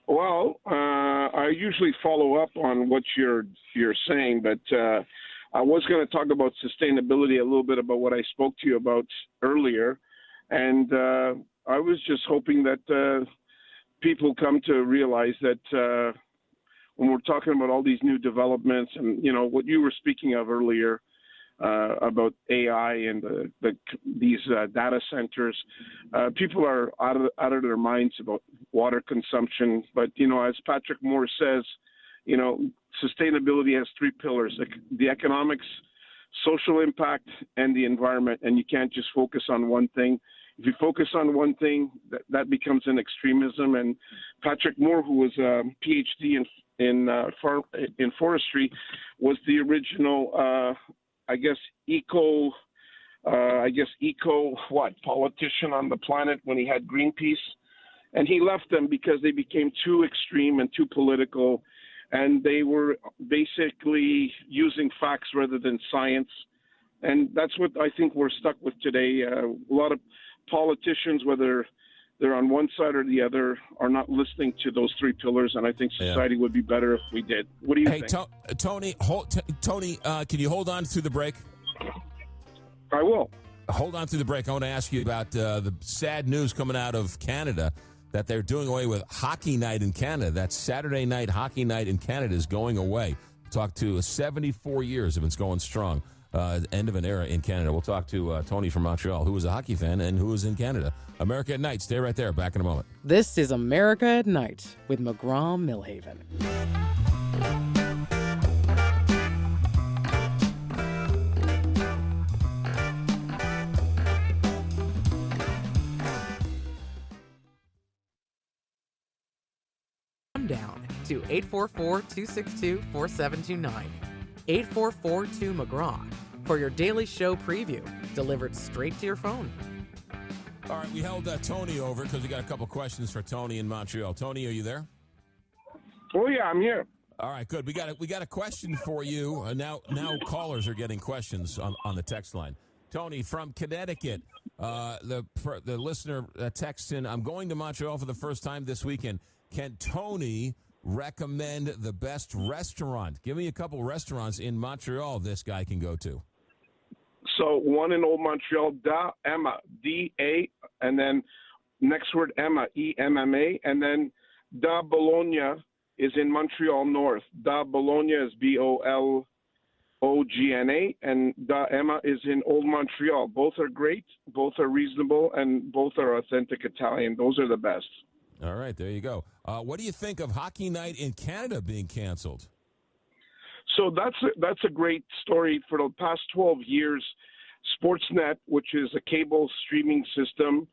Well, I usually follow up on what you're saying, but I was going to talk about sustainability a little bit, about what I spoke to you about earlier, and I was just hoping that people come to realize that when we're talking about all these new developments and, you know, what you were speaking of earlier about AI and these data centers, people are out of their minds about water consumption. But, you know, as Patrick Moore says, you know, sustainability has 3 pillars: the economics, social impact, and the environment. And you can't just focus on one thing. If you focus on one thing, that becomes an extremism. And Patrick Moore, who was a PhD in forestry, was the original, eco politician on the planet when he had Greenpeace. And he left them because they became too extreme and too political, and they were basically using facts rather than science. And that's what I think we're stuck with today. A lot of politicians, whether they're on one side or the other, are not listening to those 3 pillars, and I think society would be better if we did. What do you think? Tony, can you hold on through the break? I will. Hold on through the break. I want to ask you about the sad news coming out of Canada, that they're doing away with hockey night in Canada. That Saturday night hockey night in Canada is going away. Talk to 74 years of it's going strong. End of an era in Canada. We'll talk to Tony from Montreal, who is a hockey fan and who is in Canada. America at Night. Stay right there. Back in a moment. This is America at Night with McGraw Milhaven. to 844-262-4729. 844-2-McGraw for your daily show preview delivered straight to your phone. All right, we held Tony over because we got a couple questions for Tony in Montreal. Tony, are you there? Oh yeah, I'm here. All right, good. We got a question for you. Now callers are getting questions on the text line. Tony from Connecticut, the listener texts in, I'm going to Montreal for the first time this weekend. Can Tony recommend the best restaurant? Give me a couple restaurants in Montreal this guy can go to. So one in Old Montreal, Da Emma, D-A, and then next word Emma, E-M-M-A, and then Da Bologna is in Montreal North. Da Bologna is B-O-L-O-G-N-A, and Da Emma is in Old Montreal. Both are great, both are reasonable, and both are authentic Italian. Those are the best. All right, there you go. What do you think of Hockey Night in Canada being canceled? So that's a great story. For the past 12 years, Sportsnet, which is a cable streaming system,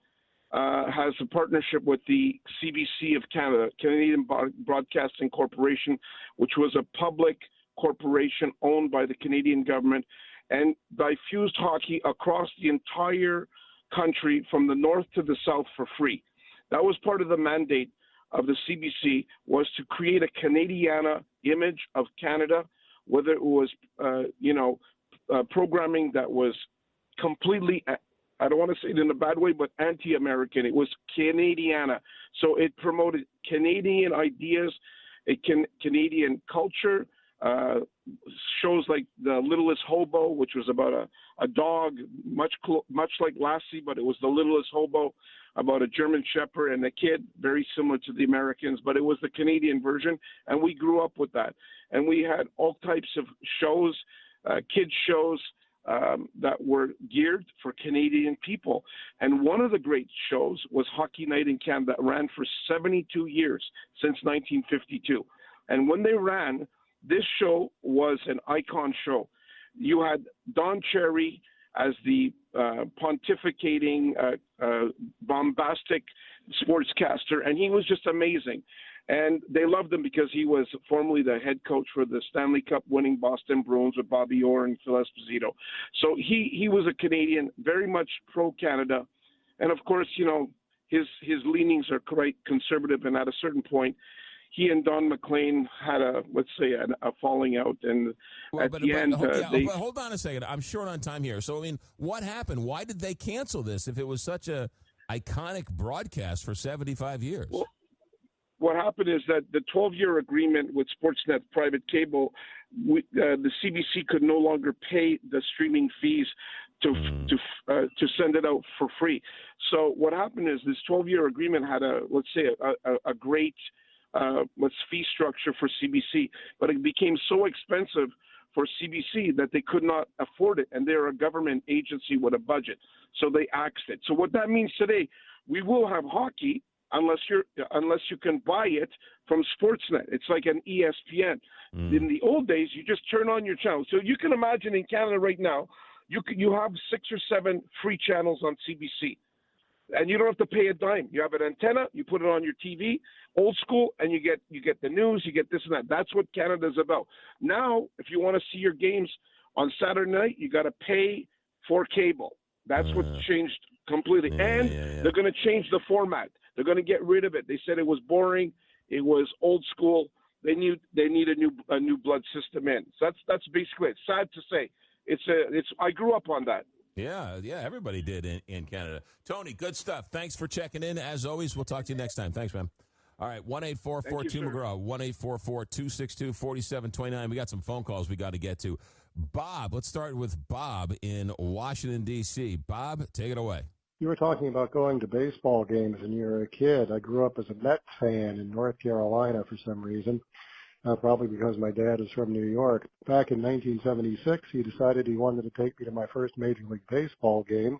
has a partnership with the CBC of Canada, Canadian Broadcasting Corporation, which was a public corporation owned by the Canadian government, and diffused hockey across the entire country from the north to the south for free. That was part of the mandate of the CBC, was to create a Canadiana image of Canada, whether it was, programming that was completely, I don't want to say it in a bad way, but anti-American. It was Canadiana. So it promoted Canadian ideas, Canadian culture, shows like The Littlest Hobo, which was about a dog, much like Lassie, but it was The Littlest Hobo, about a German Shepherd and a kid, very similar to the Americans, but it was the Canadian version, and we grew up with that. And we had all types of shows, kids shows, that were geared for Canadian people. And one of the great shows was Hockey Night in Canada, that ran for 72 years, since 1952. And when they ran, this show was an icon show. You had Don Cherry as the pontificating, bombastic sportscaster, and he was just amazing. And they loved him because he was formerly the head coach for the Stanley Cup winning Boston Bruins with Bobby Orr and Phil Esposito. So he was a Canadian, very much pro-Canada. And of course, his leanings are quite conservative, and at a certain point, he and Don McLean had a falling out, and hold on a second. I'm short on time here. So, what happened? Why did they cancel this if it was such a iconic broadcast for 75 years? Well, what happened is that the 12-year agreement with Sportsnet private cable, the CBC could no longer pay the streaming fees to send it out for free. So what happened is this 12-year agreement had a great fee structure for CBC, but it became so expensive for CBC that they could not afford it, and they're a government agency with a budget, so they axed it. So what that means today, we will have hockey unless you can buy it from Sportsnet. It's like an ESPN. In the old days, you just turn on your channel. So you can imagine in Canada right now, you have 6 or 7 free channels on CBC. And you don't have to pay a dime. You have an antenna, you put it on your TV, old school, and you get the news, you get this and that. That's what Canada's about. Now, if you want to see your games on Saturday night, you got to pay for cable. That's what changed completely. They're going to change the format. They're going to get rid of it. They said it was boring. It was old school. They need a new blood system in. So that's basically it. Sad to say. I grew up on that. Yeah, everybody did in Canada. Tony, good stuff. Thanks for checking in. As always, we'll talk to you next time. Thanks, man. All right, 1-844-2-McGraw, 1-844-262-4729. We got some phone calls we got to get to. Bob, let's start with Bob in Washington, D.C. Bob, take it away. You were talking about going to baseball games when you were a kid. I grew up as a Mets fan in North Carolina for some reason. Probably because my dad is from New York. Back in 1976, he decided he wanted to take me to my first Major League Baseball game.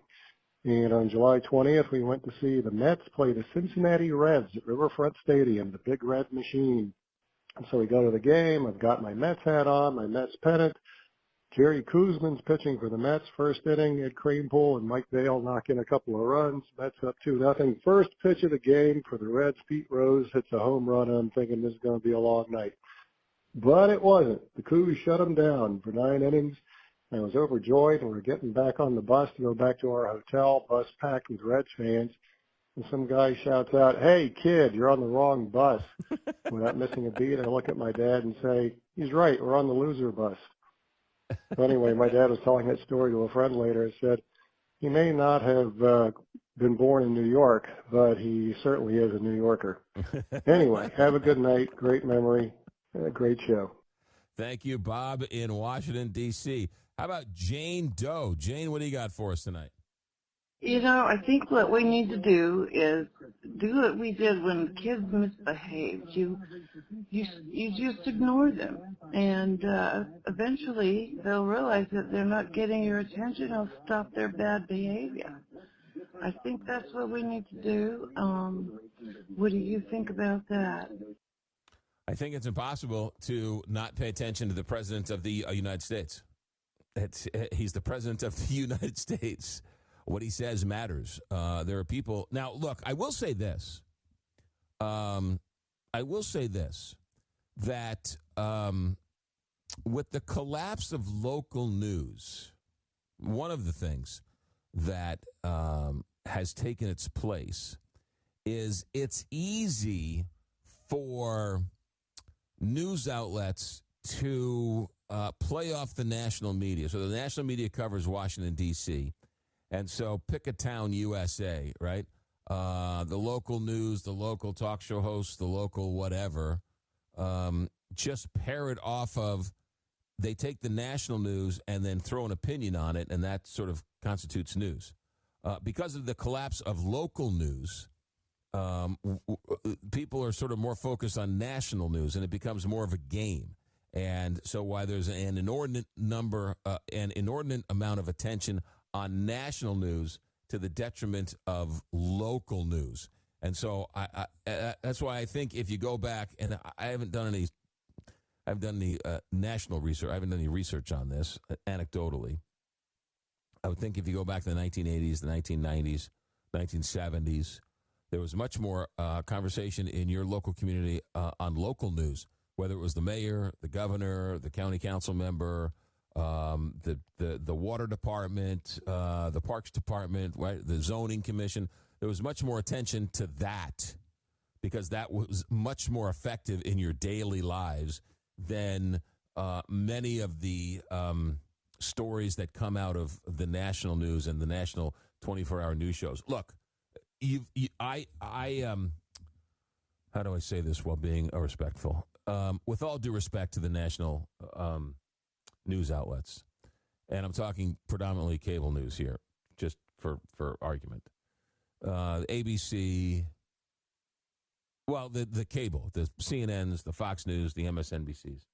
And on July 20th, we went to see the Mets play the Cincinnati Reds at Riverfront Stadium, the Big Red Machine. And so we go to the game. I've got my Mets hat on, my Mets pennant, Jerry Kuzman's pitching for the Mets. First inning, Ed Kranepool and Mike Vail knock in a couple of runs. Mets up 2-0. First pitch of the game for the Reds, Pete Rose hits a home run, and I'm thinking this is going to be a long night. But it wasn't. The Cougs shut him down for 9 innings. I was overjoyed, and we're getting back on the bus to go back to our hotel, bus packed with Reds fans. And some guy shouts out, "Hey, kid, you're on the wrong bus." Without missing a beat, I look at my dad and say, "He's right, we're on the loser bus." So anyway, my dad was telling that story to a friend later and said, he may not have been born in New York, but he certainly is a New Yorker. Anyway, have a good night. Great memory. And a great show. Thank you, Bob in Washington, D.C. How about Jane Doe? Jane, what do you got for us tonight? You know, I think what we need to do is do what we did when kids misbehaved. You just ignore them, and eventually they'll realize that they're not getting your attention. They'll stop their bad behavior. I think that's what we need to do. What do you think about that? I think it's impossible to not pay attention to the President of the United States. He's the President of the United States. What he says matters. There are people. Now, look, I will say this. That with the collapse of local news, one of the things that has taken its place is it's easy for news outlets to play off the national media. So the national media covers Washington, D.C., and so pick a town, USA, right? The local news, the local talk show hosts, the local whatever, just parrot off of, they take the national news and then throw an opinion on it, and that sort of constitutes news. Because of the collapse of local news, people are sort of more focused on national news, and it becomes more of a game. And so while there's an inordinate amount of attention on national news to the detriment of local news. And so I that's why I think if you go back, and I haven't done any national research. I haven't done any research on this anecdotally. I would think if you go back to the 1980s, the 1990s, 1970s, there was much more conversation in your local community on local news, whether it was the mayor, the governor, the county council member, the water department, the parks department, right, the zoning commission. There was much more attention to that because that was much more effective in your daily lives than many of the stories that come out of the national news and the national 24-hour news shows. Look, how do I say this while being respectful? With all due respect to the national news outlets, and I'm talking predominantly cable news here, just for argument. ABC, well, the cable, the CNNs, the Fox News, the MSNBCs.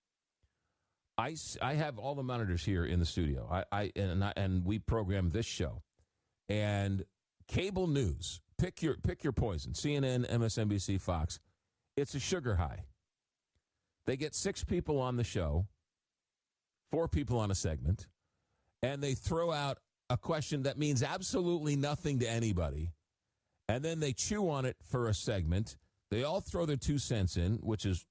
I have all the monitors here in the studio. And we program this show, and cable news. Pick your poison. CNN, MSNBC, Fox. It's a sugar high. They get 6 people on the show, 4 people on a segment, and they throw out a question that means absolutely nothing to anybody, and then they chew on it for a segment. They all throw their 2 cents in, which is,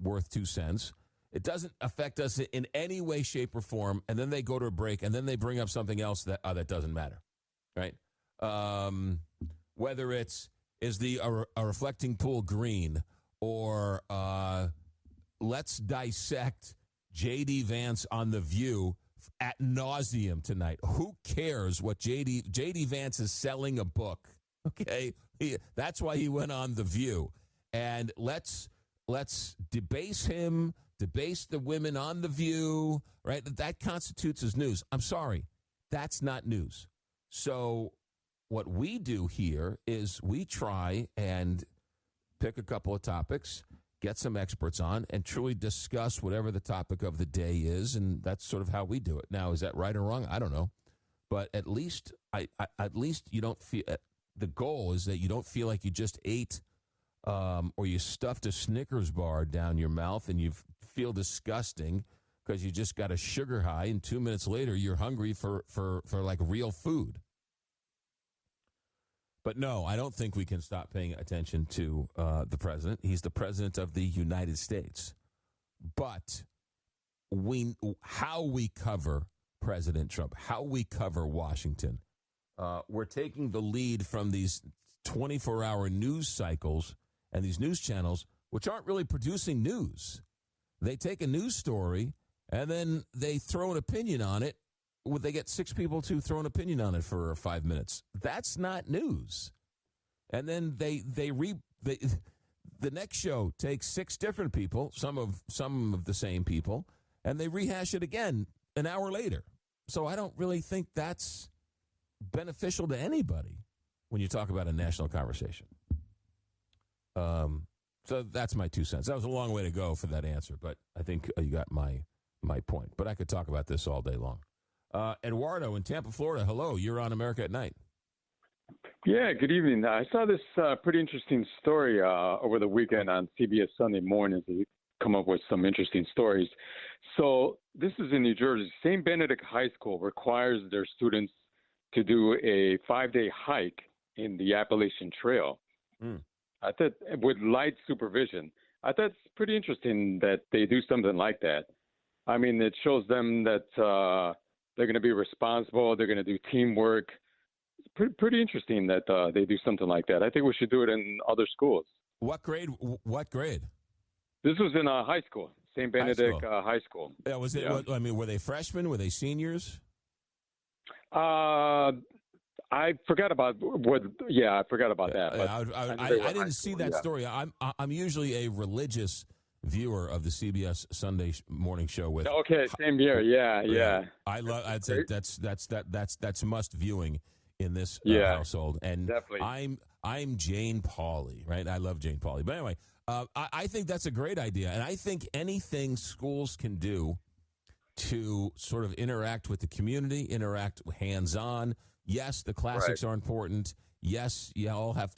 worth 2 cents. It doesn't affect us in any way, shape, or form, and then they go to a break, and then they bring up something else that doesn't matter, right? Whether is a reflecting pool green, or let's dissect J.D. Vance on The View ad nauseum tonight. Who cares what J.D. Vance is selling a book, okay? That's why he went on The View. And let's debase him, debase the women on The View, right? That constitutes as news. I'm sorry, that's not news. So what we do here is we try and pick a couple of topics, get some experts on, and truly discuss whatever the topic of the day is, and that's sort of how we do it. Now, is that right or wrong? I don't know. But at least you don't feel the goal is that you don't feel like you just ate or you stuffed a Snickers bar down your mouth and you feel disgusting because you just got a sugar high, and 2 minutes later you're hungry for like real food. But no, I don't think we can stop paying attention to the president. He's the president of the United States. But how we cover President Trump, how we cover Washington, we're taking the lead from these 24-hour news cycles and these news channels, which aren't really producing news. They take a news story and then they throw an opinion on it. They get 6 people to throw an opinion on it for 5 minutes. That's not news. And then the next show takes 6 different people, some of the same people, and they rehash it again an hour later. So I don't really think that's beneficial to anybody when you talk about a national conversation. So that's my 2 cents. That was a long way to go for that answer, but I think you got my point. But I could talk about this all day long. Eduardo in Tampa, Florida. Hello, you're on America at Night. Yeah, good evening. I saw this pretty interesting story over the weekend on CBS Sunday Morning. They come up with some interesting stories. So this is in New Jersey. St. Benedict High School requires their students to do a 5-day hike in the Appalachian Trail. I thought with light supervision. I thought it's pretty interesting that they do something like that. I mean, it shows them that they're going to be responsible. They're going to do teamwork. It's pretty interesting that they do something like that. I think we should do it in other schools. What grade? This was in high school, St. Benedict High School. Yeah, was it? Yeah. I mean, were they freshmen? Were they seniors? I forgot about what. Yeah, I forgot about that. I didn't see that story. I'm usually a religious viewer of the CBS Sunday morning show with. Okay, same here. Yeah. I'd say that's must viewing in this household, and definitely. I'm Jane Pauley, right? I love Jane Pauley, but anyway, I think that's a great idea, and I think anything schools can do to sort of interact with the community, interact hands-on. Yes, the classics are important. Yes,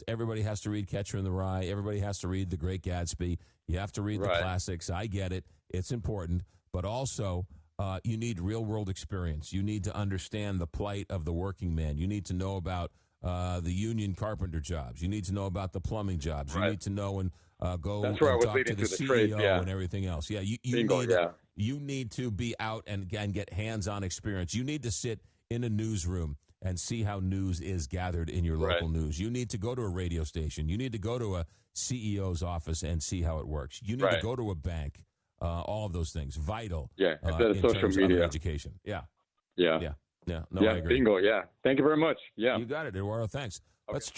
everybody has to read Catcher in the Rye. Everybody has to read The Great Gatsby. You have to read the classics. I get it. It's important. But also, you need real-world experience. You need to understand the plight of the working man. You need to know about the union carpenter jobs. You need to know about the plumbing jobs. You need to know and go and talk to the CEO and everything else. Yeah, you need to be out and get hands-on experience. You need to sit in a newsroom and see how news is gathered in your local news. You need to go to a radio station. You need to go to a CEO's office and see how it works. You need to go to a bank. All of those things, vital. Yeah, in social terms media. Of education. Yeah. No, I agree. Bingo. Yeah, thank you very much. Yeah, you got it, Eduardo. Thanks. Okay. Let's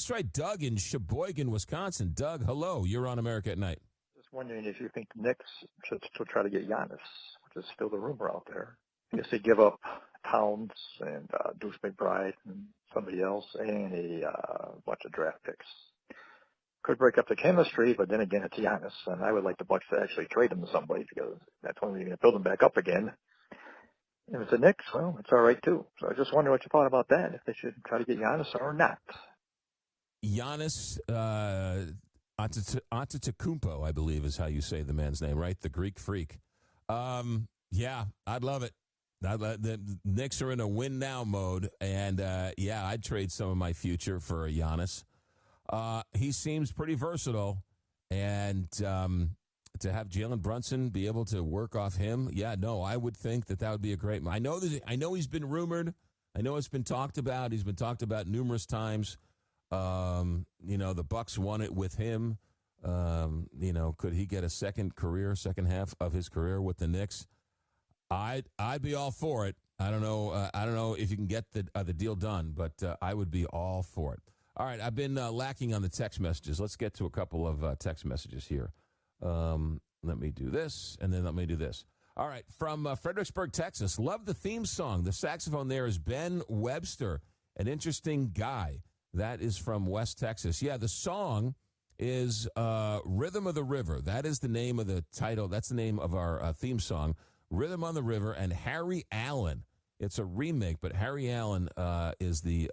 try Doug in Sheboygan, Wisconsin. Doug, hello. You're on America at Night. Just wondering if you think the Knicks should still try to get Giannis, which is still the rumor out there. I guess they give up Towns and Deuce McBride and somebody else and a bunch of draft picks. Could break up the chemistry, but then again, it's Giannis, and I would like the Bucks to actually trade him to somebody because that's when we're going to build him back up again. If it's the Knicks, well, it's all right too. So I just wonder what you thought about that, if they should try to get Giannis or not. Giannis Antetokounmpo, I believe is how you say the man's name, right? The Greek freak. Yeah, I'd love it. The Knicks are in a win-now mode, and I'd trade some of my future for a Giannis. He seems pretty versatile, and to have Jalen Brunson be able to work off him, I would think that would be a great. I know he's been rumored. I know it's been talked about. He's been talked about numerous times. The Bucks won it with him. Could he get a second half of his career with the Knicks? I'd be all for it. I don't know if you can get the deal done, but I would be all for it. All right, I've been lacking on the text messages. Let's get to a couple of text messages here. Let me do this, and then let me do this. All right, from Fredericksburg, Texas. Love the theme song. The saxophone there is Ben Webster, an interesting guy. That is from West Texas. Yeah, the song is Rhythm of the River. That is the name of the title. That's the name of our theme song, Rhythm on the River, and Harry Allen. It's a remake, but Harry Allen is the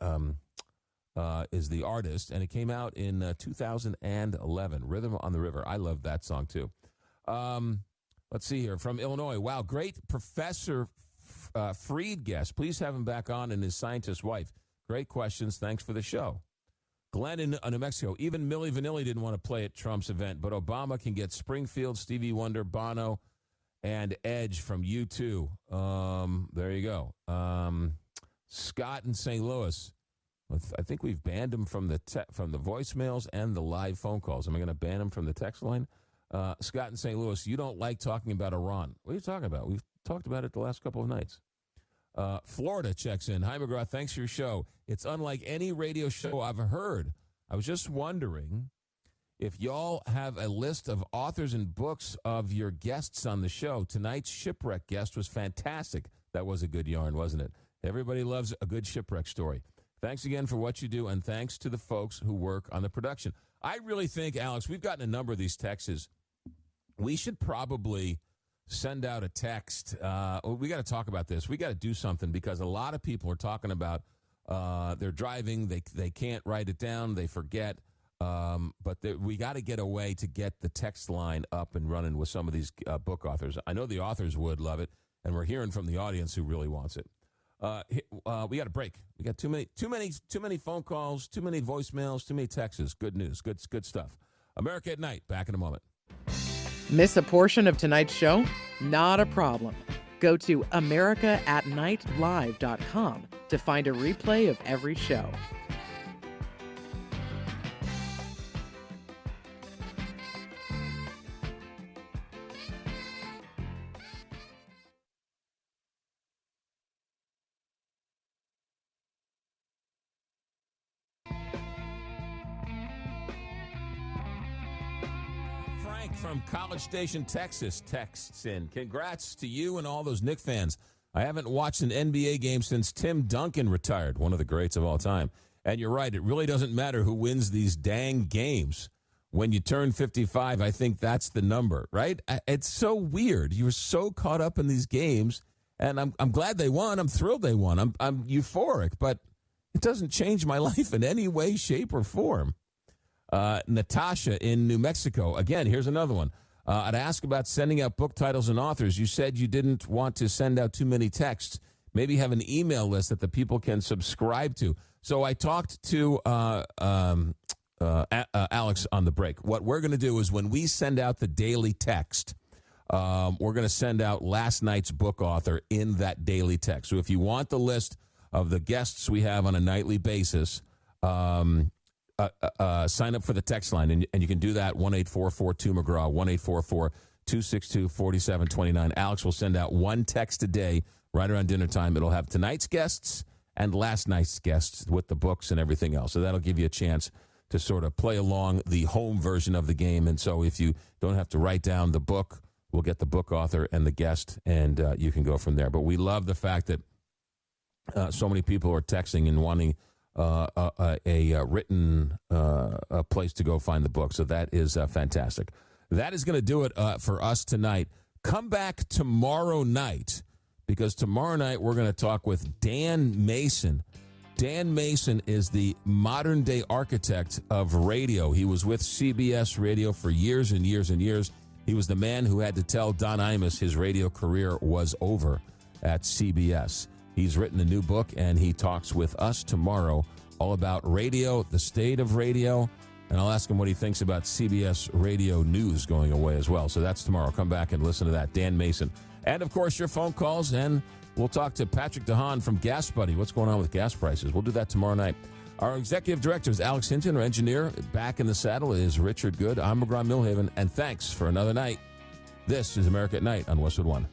artist, and it came out in 2011. Rhythm on the River. I love that song too. Let's see here. From Illinois. Wow, great Professor Farid guest. Please have him back on and his scientist wife. Great questions. Thanks for the show. Glenn in New Mexico. Even Milli Vanilli didn't want to play at Trump's event, but Obama can get Springfield, Stevie Wonder, Bono, and Edge from U2. There you go. Scott in St. Louis. I think we've banned him from the voicemails and the live phone calls. Am I going to ban him from the text line? Scott in St. Louis, you don't like talking about Iran. What are you talking about? We've talked about it the last couple of nights. Florida checks in. Hi, McGraw. Thanks for your show. It's unlike any radio show I've heard. I was just wondering if y'all have a list of authors and books of your guests on the show. Tonight's shipwreck guest was fantastic. That was a good yarn, wasn't it? Everybody loves a good shipwreck story. Thanks again for what you do, and thanks to the folks who work on the production. I really think, Alex, we've gotten a number of these texts. We should probably send out a text. We got to talk about this. We got to do something because a lot of people are talking about they're driving. They can't write it down. They forget. But we got to get a way to get the text line up and running with some of these book authors. I know the authors would love it, and we're hearing from the audience who really wants it. We got a break. We got too many phone calls, too many voicemails, too many texts. Good news. Good stuff. America at Night. Back in a moment. Miss a portion of tonight's show? Not a problem. Go to americaatnightlive.com to find a replay of every show. From College Station, Texas, texts in. Congrats to you and all those Knicks fans. I haven't watched an NBA game since Tim Duncan retired, one of the greats of all time. And you're right, it really doesn't matter who wins these dang games. When you turn 55, I think that's the number, right? It's so weird. You were so caught up in these games, and I'm glad they won. I'm thrilled they won. I'm euphoric, but it doesn't change my life in any way, shape, or form. Natasha in New Mexico. Again, here's another one. I'd ask about sending out book titles and authors. You said you didn't want to send out too many texts. Maybe have an email list that the people can subscribe to. So I talked to Alex on the break. What we're going to do is when we send out the daily text, we're going to send out last night's book author in that daily text. So if you want the list of the guests we have on a nightly basis, sign up for the text line, and you can do that, 1-844-2-McGraw, 1-844-262-4729. Alex will send out one text a day right around dinner time. It'll have tonight's guests and last night's guests with the books and everything else. So that'll give you a chance to sort of play along the home version of the game. And so if you don't have to write down the book, we'll get the book author and the guest, and you can go from there. But we love the fact that so many people are texting and wanting a written place to go find the book. So that is fantastic. That is going to do it for us tonight. Come back tomorrow night, because tomorrow night we're going to talk with Dan Mason. Dan Mason is the modern-day architect of radio. He was with CBS Radio for years and years and years. He was the man who had to tell Don Imus his radio career was over at CBS. He's written a new book, and he talks with us tomorrow all about radio, the state of radio, and I'll ask him what he thinks about CBS Radio News going away as well. So that's tomorrow. Come back and listen to that. Dan Mason. And, of course, your phone calls, and we'll talk to Patrick DeHaan from Gas Buddy. What's going on with gas prices? We'll do that tomorrow night. Our executive director is Alex Hinton. Our engineer back in the saddle is Richard Good. I'm McGraw Milhaven, and thanks for another night. This is America at Night on Westwood One.